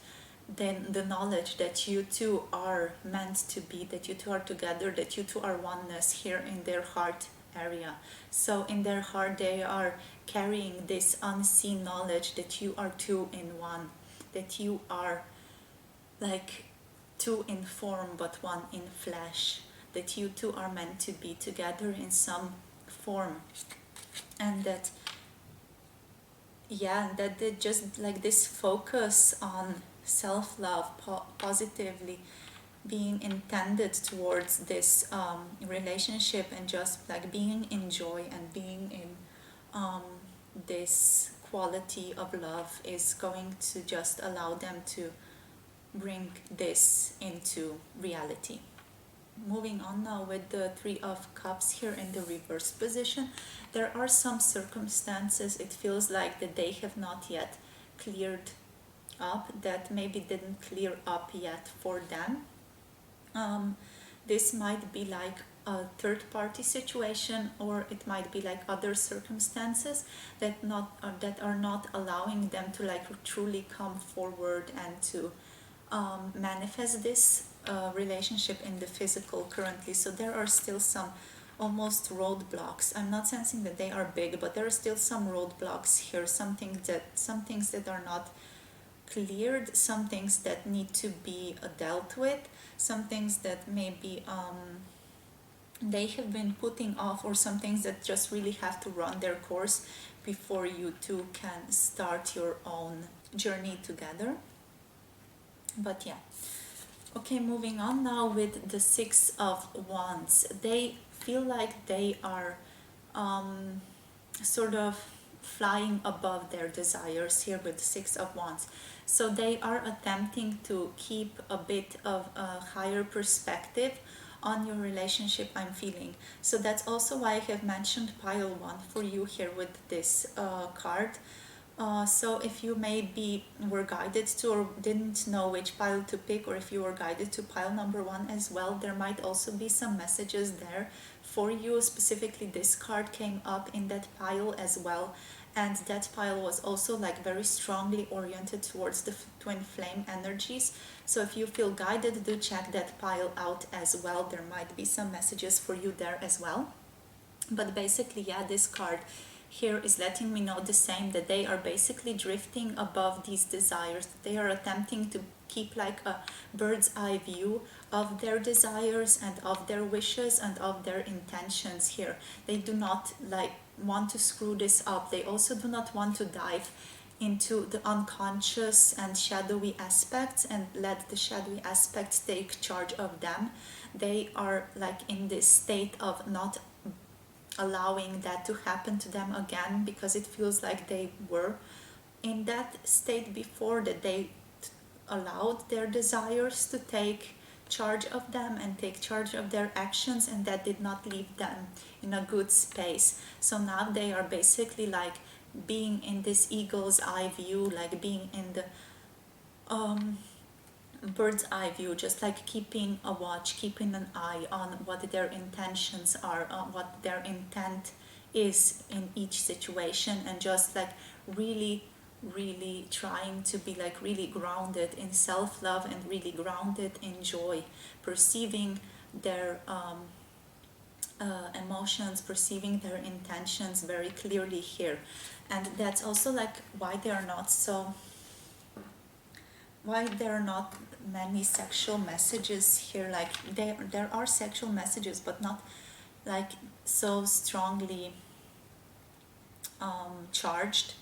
then the knowledge that you two are meant to be, that you two are together, that you two are oneness here in their heart area. So in their heart they are carrying this unseen knowledge that you are two in one, that you are like two in form but one in flesh, that you two are meant to be together in some form. And that yeah, that they just like this focus on self-love, positively being intended towards this relationship, and just like being in joy and being in this quality of love is going to just allow them to bring this into reality. Moving on now with the Three of Cups here in the reverse position, there are some circumstances it feels like that they have not yet cleared up, that maybe didn't clear up yet for them. This might be like a third party situation, or it might be like other circumstances that are not allowing them to like truly come forward and to manifest this relationship in the physical currently. So there are still some almost roadblocks. I'm not sensing that they are big, but there are still some roadblocks here, some things that are not cleared, some things that need to be dealt with, some things that maybe they have been putting off, or some things that just really have to run their course before you two can start your own journey together. But yeah, okay, moving on now with the Six of Wands. They feel like they are sort of flying above their desires here with the Six of Wands. So they are attempting to keep a bit of a higher perspective on your relationship, I'm feeling. So that's also why I have mentioned pile 1 for you here with this card. So if you maybe were guided to, or didn't know which pile to pick, or if you were guided to pile number 1 as well, there might also be some messages there for you. Specifically, this card came up in that pile as well, and that pile was also like very strongly oriented towards the twin flame energies. So if you feel guided, do check that pile out as well. There might be some messages for you there as well. But basically, yeah, this card here is letting me know the same, that they are basically drifting above these desires. They are attempting to keep like a bird's eye view of their desires and of their wishes and of their intentions here. They do not like want to screw this up. They also do not want to dive into the unconscious and shadowy aspects and let the shadowy aspects take charge of them. They are like in this state of not allowing that to happen to them again, because it feels like they were in that state before, that they allowed their desires to take charge of them and take charge of their actions, and that did not leave them in a good space. So now they are basically like being in this eagle's eye view, like being in the bird's eye view, just like keeping a watch, keeping an eye on what their intentions are, what their intent is in each situation, and just like really trying to be like really grounded in self-love and really grounded in joy, perceiving their emotions, perceiving their intentions very clearly here. And that's also like why there are not many sexual messages here. Like there are sexual messages, but not like so strongly charged.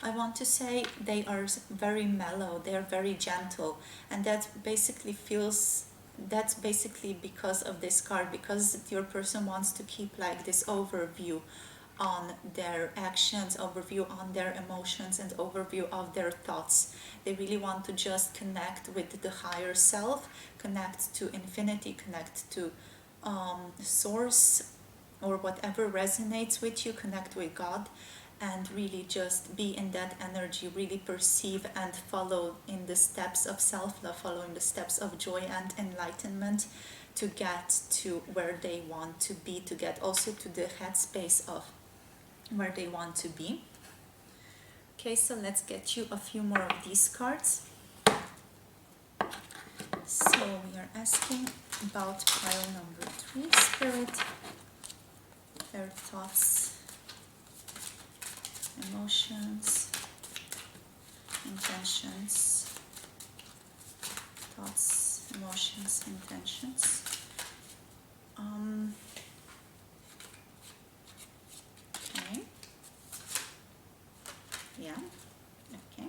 I want to say they are very mellow, they are very gentle, and that's basically because of this card, because your person wants to keep like this overview on their actions, overview on their emotions, and overview of their thoughts. They really want to just connect with the higher self, connect to infinity, connect to source, or whatever resonates with you, connect with God, and really just be in that energy, really perceive and follow in the steps of self-love, follow in the steps of joy and enlightenment, to get to where they want to be, to get also to the headspace of where they want to be. Okay, so let's get you a few more of these cards. So we are asking about pile number 3, Spirit, their thoughts, emotions, intentions, thoughts, emotions, intentions. Okay. Yeah. Okay.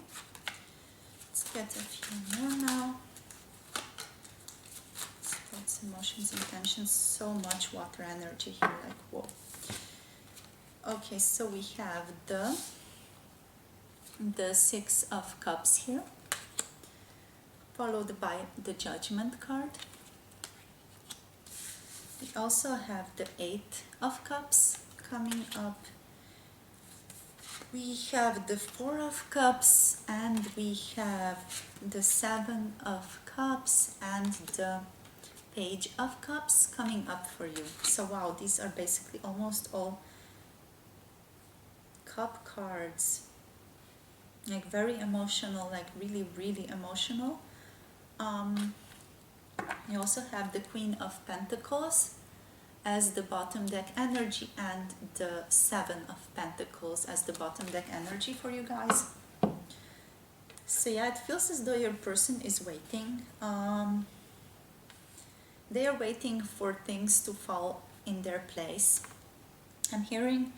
Let's get a few more now. Thoughts, emotions, intentions. So much water energy here, like whoa. Okay, so we have the Six of Cups here, followed by the Judgment card. We also have the Eight of Cups coming up. We have the Four of Cups, and we have the Seven of Cups, and the Page of Cups coming up for you. So wow, these are basically almost all cup cards, like very emotional, like really emotional. You also have the Queen of Pentacles as the bottom deck energy and the Seven of Pentacles as the bottom deck energy for you guys. So yeah, it feels as though your person is waiting. They are waiting for things to fall in their place. I'm hearing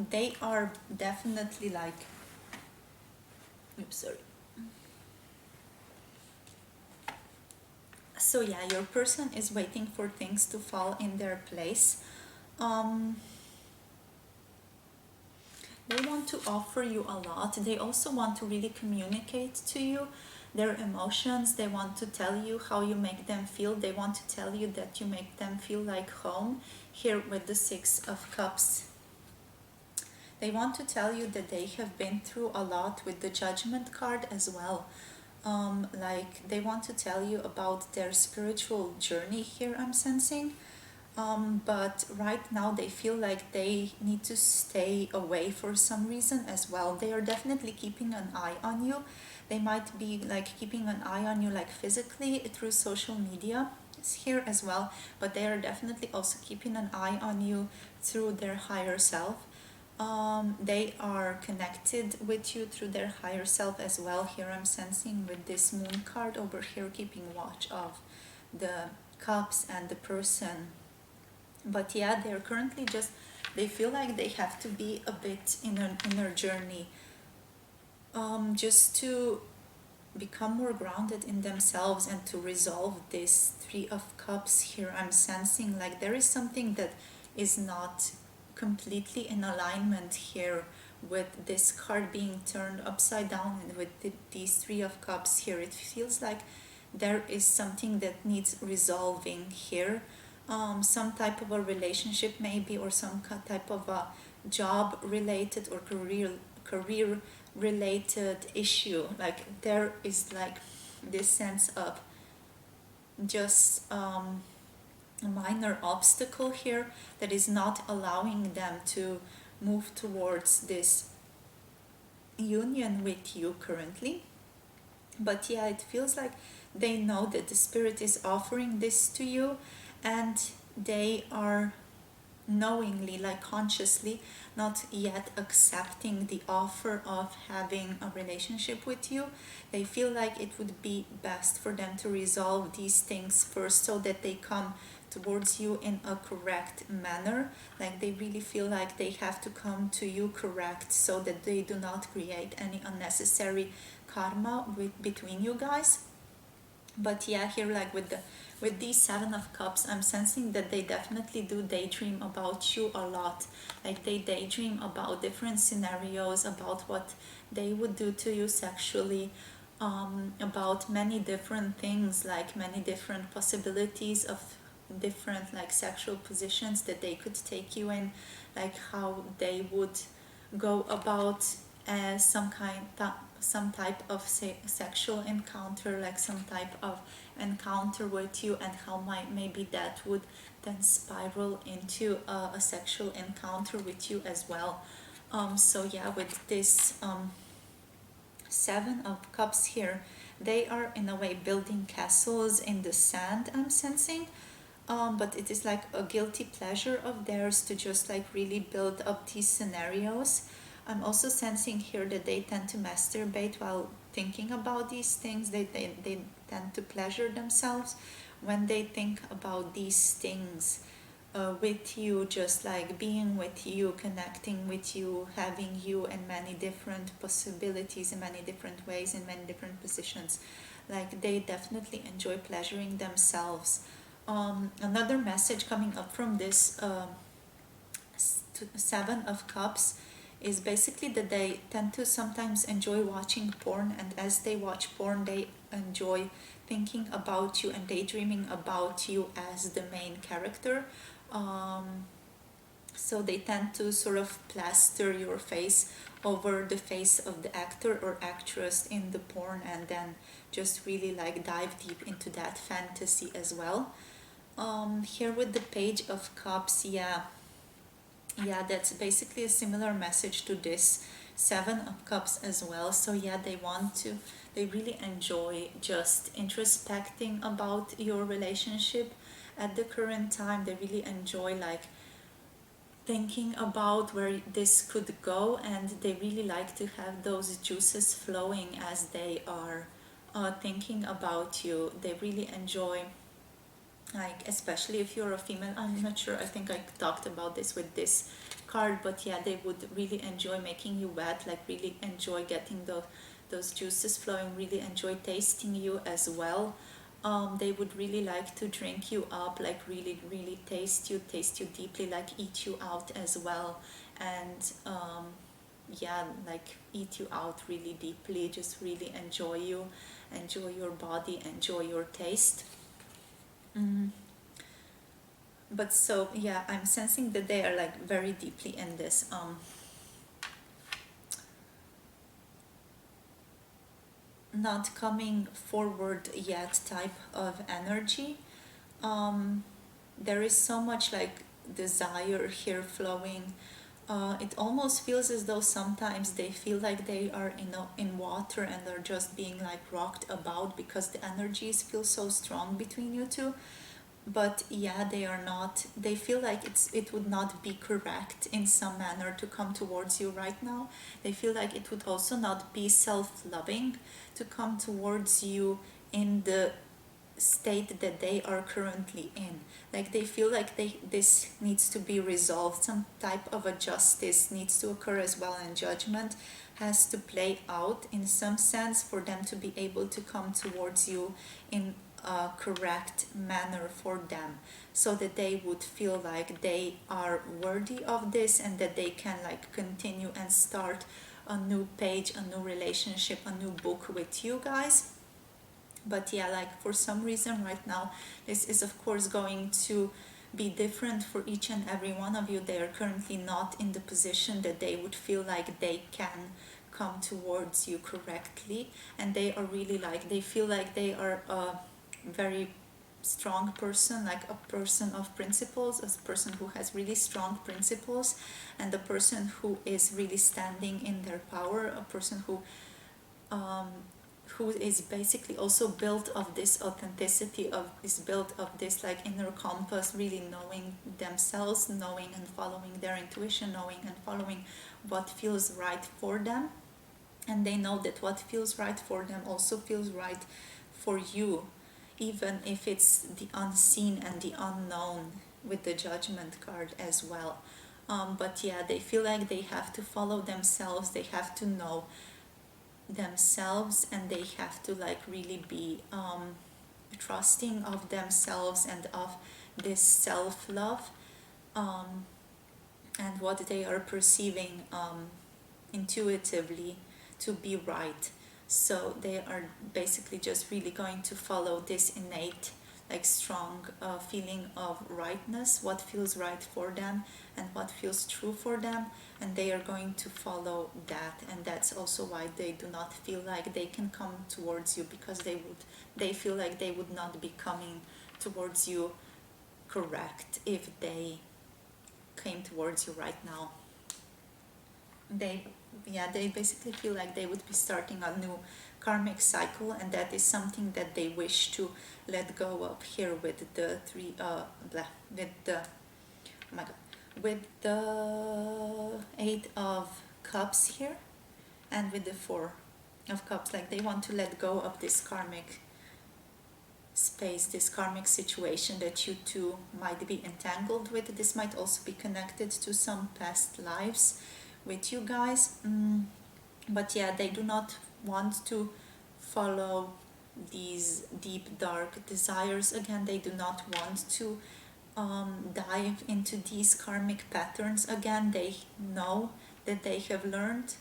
they are definitely like, oops, sorry. So yeah, your person is waiting for things to fall in their place. They want to offer you a lot. They also want to really communicate to you their emotions. They want to tell you how you make them feel. They want to tell you that you make them feel like home. Here with the Six of Cups, they want to tell you that they have been through a lot with the Judgment card as well. Like they want to tell you about their spiritual journey here, I'm sensing. But right now they feel like they need to stay away for some reason as well. They are definitely keeping an eye on you. They might be like keeping an eye on you like physically through social media. It's here as well, but they are definitely also keeping an eye on you through their higher self. They are connected with you through their higher self as well. Here I'm sensing with this Moon card over here, keeping watch of the Cups and the person. But yeah, they're currently just, they feel like they have to be a bit in an inner journey, just to become more grounded in themselves and to resolve this Three of Cups here. I'm sensing like there is something that is not completely in alignment here with this card being turned upside down, and with these Three of Cups here. It feels like there is something that needs resolving here. Some type of a relationship maybe, or some type of a job related or career related issue. Like there is like this sense of just a minor obstacle here that is not allowing them to move towards this union with you currently. But yeah, it feels like they know that the spirit is offering this to you, and they are knowingly, like consciously, not yet accepting the offer of having a relationship with you. They feel like it would be best for them to resolve these things first, so that they come towards you in a correct manner. Like they really feel like they have to come to you correct, so that they do not create any unnecessary karma between you guys. But yeah, here like with these Seven of Cups, I'm sensing that they definitely do daydream about you a lot. Like they daydream about different scenarios, about what they would do to you sexually, about many different things, like many different possibilities of different like sexual positions that they could take you in, like how they would go about some type of sexual encounter, like some type of encounter with you, and how maybe that would then spiral into a sexual encounter with you as well. So yeah, with this Seven of Cups here, they are in a way building castles in the sand, I'm sensing. But it is like a guilty pleasure of theirs to just like really build up these scenarios. I'm also sensing here that they tend to masturbate while thinking about these things. They tend to pleasure themselves when they think about these things with you, just like being with you, connecting with you, having you in many different possibilities, in many different ways, in many different positions. Like they definitely enjoy pleasuring themselves. Another message coming up from this Seven of Cups is basically that they tend to sometimes enjoy watching porn, and as they watch porn, they enjoy thinking about you and daydreaming about you as the main character. So they tend to sort of plaster your face over the face of the actor or actress in the porn, and then just really like dive deep into that fantasy as well. Here with the Page of Cups, yeah, that's basically a similar message to this Seven of Cups as well. So yeah, they really enjoy just introspecting about your relationship at the current time. They really enjoy like thinking about where this could go, and they really like to have those juices flowing as they are thinking about you. They really enjoy, like, especially if you're a female. I'm not sure, I think I talked about this with this card, but yeah, they would really enjoy making you wet, like really enjoy getting those juices flowing, really enjoy tasting you as well. They would really like to drink you up, like really really taste you deeply, like eat you out as well. And yeah, like eat you out really deeply, just really enjoy you, enjoy your body, enjoy your taste. But so yeah, I'm sensing that they are like very deeply in this not coming forward yet type of energy. There is so much like desire here flowing. It almost feels as though sometimes they feel like they are in water and they're just being like rocked about because the energies feel so strong between you two. But yeah, they are not, they feel like it would not be correct in some manner to come towards you right now. They feel like it would also not be self-loving to come towards you in the state that they are currently in. Like they feel like this needs to be resolved, some type of a justice needs to occur as well, and judgment has to play out in some sense for them to be able to come towards you in a correct manner for them, so that they would feel like they are worthy of this and that they can like continue and start a new page, a new relationship, a new book with you guys. But yeah, like for some reason right now, this is of course going to be different for each and every one of you. They are currently not in the position that they would feel like they can come towards you correctly, and they are really like, they feel like they are a very strong person, like a person of principles, a person who has really strong principles, and a person who is really standing in their power, a person um, who is basically also built of this authenticity, of is built of this like inner compass, really knowing themselves, knowing and following their intuition, knowing and following what feels right for them. And they know that what feels right for them also feels right for you, even if it's the unseen and the unknown with the Judgment card as well. But yeah, they feel like they have to follow themselves, they have to know themselves, and they have to like really be trusting of themselves and of this self-love, um, and what they are perceiving intuitively to be right. So they are basically just really going to follow this innate, like strong feeling of rightness, what feels right for them and what feels true for them, and they are going to follow that. And that's also why they do not feel like they can come towards you, because they feel like they would not be coming towards you correct if they came towards you right now. They basically feel like they would be starting a new karmic cycle, and that is something that they wish to let go of here with the with the oh my god, with the 8 of Cups here, and with the 4 of Cups. Like they want to let go of this karmic space, this karmic situation that you two might be entangled with. This might also be connected to some past lives with you guys. But yeah, they do not want to follow these deep dark desires again. They do not want to dive into these karmic patterns again. They know that they have learned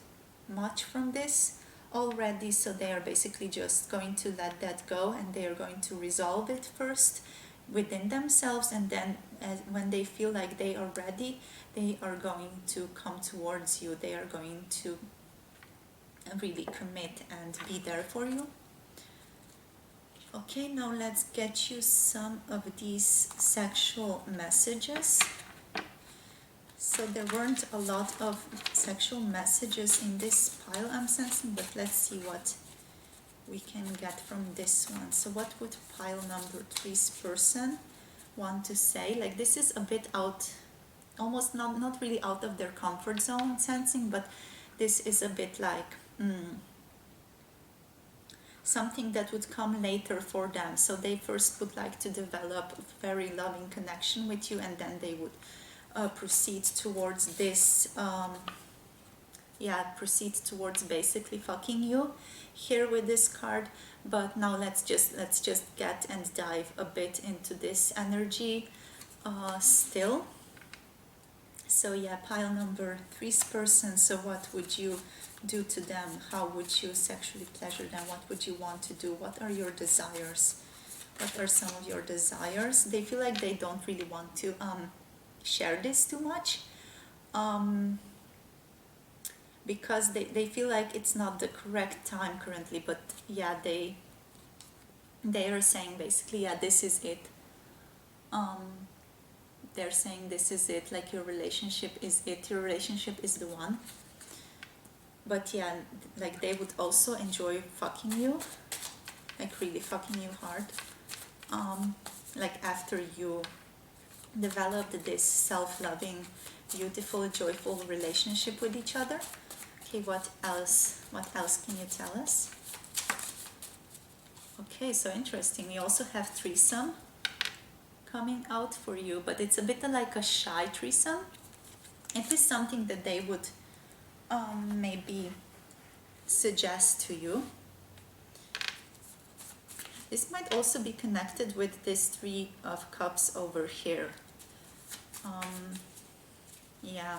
much from this already, so they are basically just going to let that go, and they are going to resolve it first within themselves, and then when they feel like they are ready, they are going to come towards you. They are going to really commit and be there for you. Okay, now let's get you some of these sexual messages. So there weren't a lot of sexual messages in this pile I'm sensing, but let's see what we can get from this one. So what would pile number 3's person want to say? Like, this is a bit out, almost not really out of their comfort zone sensing, but this is a bit like something that would come later for them. So they first would like to develop a very loving connection with you, and then they would proceed towards this proceed towards basically fucking you here with this card. But now let's just get and dive a bit into this energy still. So yeah, pile number 3's person. So what would you do to them? How would you sexually pleasure them? What would you want to do? What are your desires? What are some of your desires? They feel like they don't really want to share this too much, because they feel like it's not the correct time currently. But yeah, they are saying basically, yeah, this is it. They're saying this is it, like your relationship is it, your relationship is the one. But yeah, like they would also enjoy fucking you, like really fucking you hard, like after you developed this self-loving, beautiful, joyful relationship with each other. Okay, what else can you tell us? Okay, so interesting. We also have threesome coming out for you, but it's a bit like a shy threesome. It is something that they would maybe suggest to you. This might also be connected with this 3 of Cups over here. Yeah.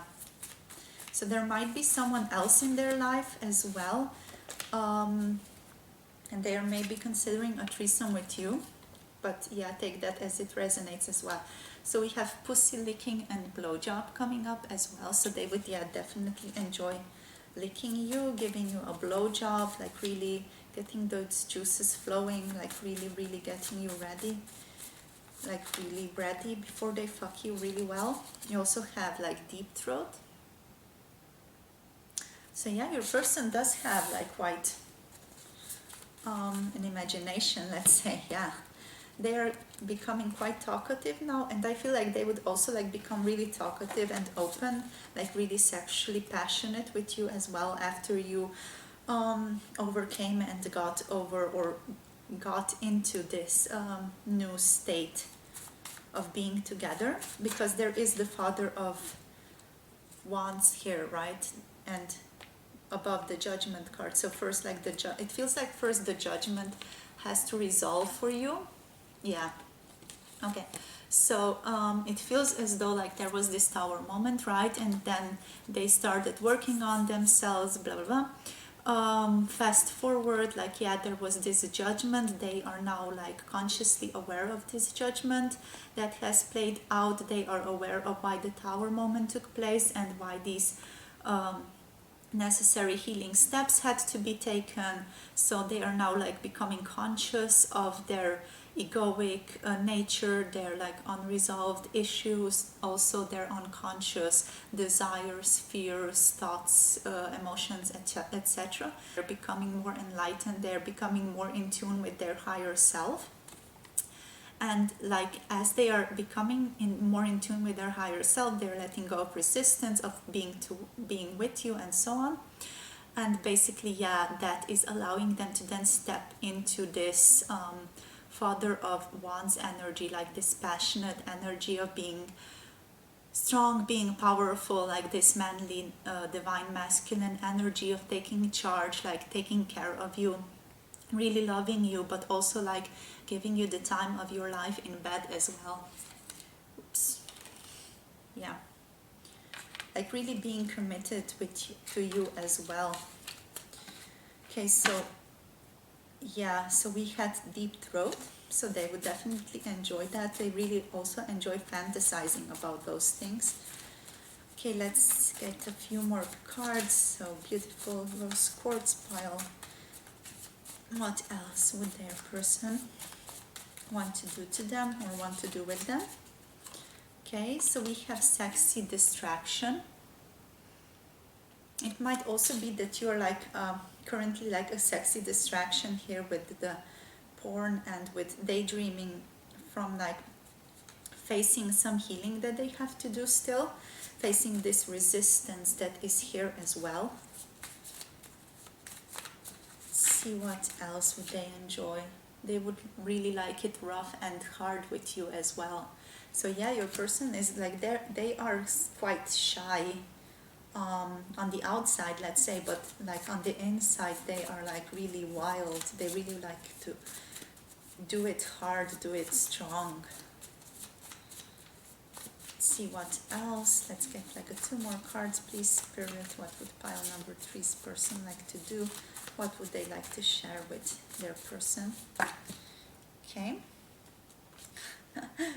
So there might be someone else in their life as well. And they are maybe considering a threesome with you. But yeah, take that as it resonates as well. So we have pussy licking and blowjob coming up as well. So they would, yeah, definitely enjoy licking you, giving you a blowjob, like really getting those juices flowing, like really getting you ready, like really ready before they fuck you really well. You also have like deep throat. So yeah, your person does have like quite an imagination, let's say. Yeah, they are becoming quite talkative now, and I feel like they would also like become really talkative and open, like really sexually passionate with you as well after you overcame and got over or got into this new state of being together, because there is the Father of Wands here, right? And above the Judgment card. So first, like it feels like first the Judgment has to resolve for you. Yeah. Okay. So it feels as though like there was this Tower moment, right? And then they started working on themselves, blah blah blah. Fast forward, like yeah, there was this judgment. They are now like consciously aware of this judgment that has played out. They are aware of why the Tower moment took place and why these necessary healing steps had to be taken. So they are now like becoming conscious of their egoic nature, their like unresolved issues, also their unconscious desires, fears, thoughts, emotions, etc. They're becoming more enlightened, they're becoming more in tune with their higher self. And like as they are becoming more in tune with their higher self, they're letting go of resistance, of being with you and so on. And basically, yeah, that is allowing them to then step into this Father of Wands energy, like this passionate energy of being strong, being powerful, like this manly, divine masculine energy of taking charge, like taking care of you, really loving you, but also like giving you the time of your life in bed as well. Oops. Yeah. Like really being committed to you as well. Okay, so yeah, so we had deep throat, so they would definitely enjoy that. They really also enjoy fantasizing about those things. Okay, let's get a few more cards. So beautiful rose quartz pile. What else would their person want to do to them or want to do with them? Okay, so we have sexy distraction. It might also be that you're like currently like a sexy distraction here with the porn and with daydreaming from like facing some healing that they have to do still, facing this resistance that is here as well. Let's see what else would they enjoy. They would really like it rough and hard with you as well. So yeah, your person is like they are quite shy on the outside, let's say, but like on the inside they are like really wild. They really like to do it hard, do it strong. Let's see what else. Let's get like 2 more cards, please, Spirit. What would pile number 3's person like to do? What would they like to share with their person? Okay.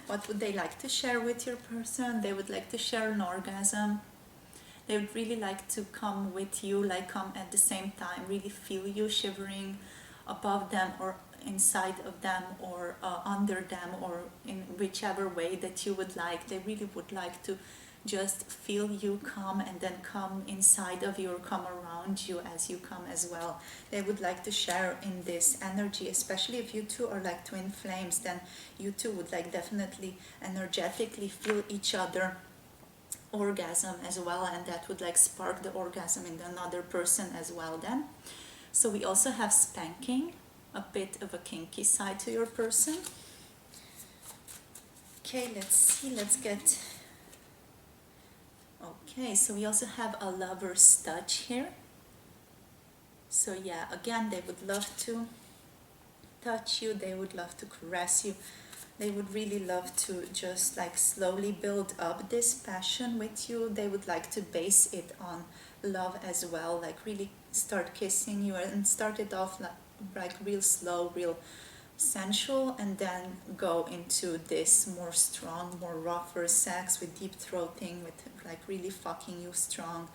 What would they like to share with your person? They would like to share an orgasm. They would really like to come with you, like come at the same time, really feel you shivering above them or inside of them or under them, or in whichever way that you would like. They really would like to just feel you come and then come inside of you or come around you as you come as well. They would like to share in this energy, especially if you two are like twin flames, then you two would like definitely energetically feel each other orgasm as well, and that would like spark the orgasm in another person as well then. So we also have spanking, a bit of a kinky side to your person. Okay, let's see, let's get... Okay, so we also have a lover's touch here. So yeah, again, they would love to touch you, they would love to caress you. They would really love to just like slowly build up this passion with you. They would like to base it on love as well, like really start kissing you and start it off like real slow, real sensual, and then go into this more strong, more rougher sex with deep throating, with like really fucking you strong,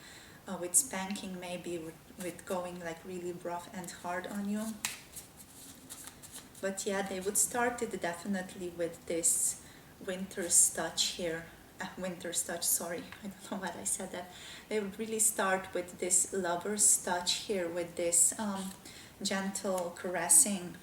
with spanking maybe, with going like really rough and hard on you. But yeah, they would start it definitely with this winter's touch here. Winter's touch, sorry, I don't know why I said that. They would really start with this lover's touch here, with this gentle caressing.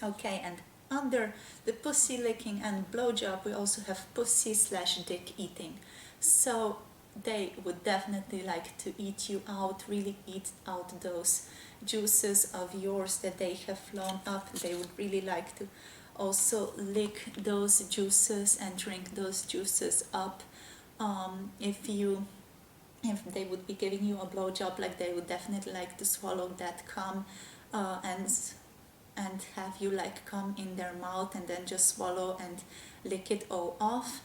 Okay, and under the pussy licking and blowjob, we also have pussy / dick eating. So they would definitely like to eat you out, really eat out those juices of yours that they have flown up. They would really like to also lick those juices and drink those juices up. If they would be giving you a blowjob, like they would definitely like to swallow that cum and have you like come in their mouth and then just swallow and lick it all off.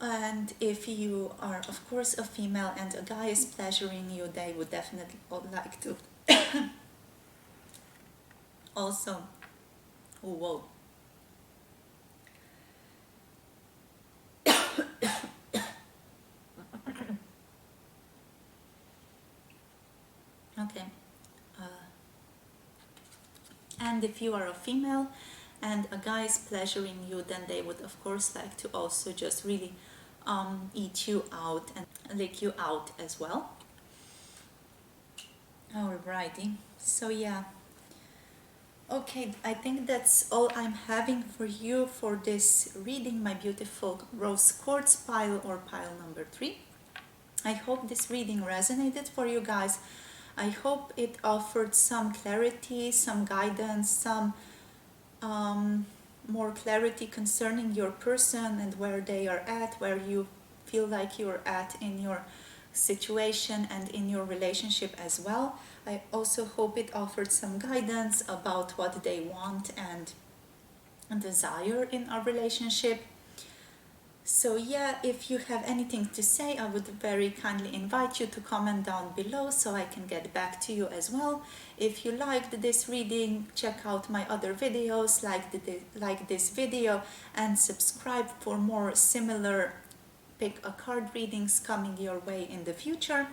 And if you are of course a female and a guy is pleasuring you, they would definitely like to also, oh, whoa. Okay. And if you are a female and a guy is pleasuring you, then they would of course like to also just really eat you out and lick you out as well. Alrighty, so yeah. Okay, I think that's all I'm having for you for this reading, my beautiful rose quartz pile, or pile number 3. I hope this reading resonated for you guys. I hope it offered some clarity, some guidance, some more clarity concerning your person and where they are at, where you feel like you're at in your situation and in your relationship as well. I also hope it offered some guidance about what they want and desire in our relationship. So yeah, if you have anything to say, I would very kindly invite you to comment down below so I can get back to you as well. If you liked this reading, check out my other videos, like this video, and subscribe for more similar pick a card readings coming your way in the future.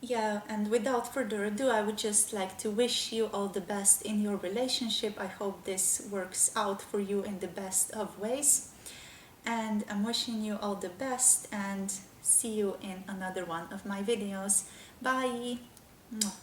Yeah, and without further ado, I would just like to wish you all the best in your relationship. I hope this works out for you in the best of ways. and I'm wishing you all the best and see you in another one of my videos. Bye. Mwah.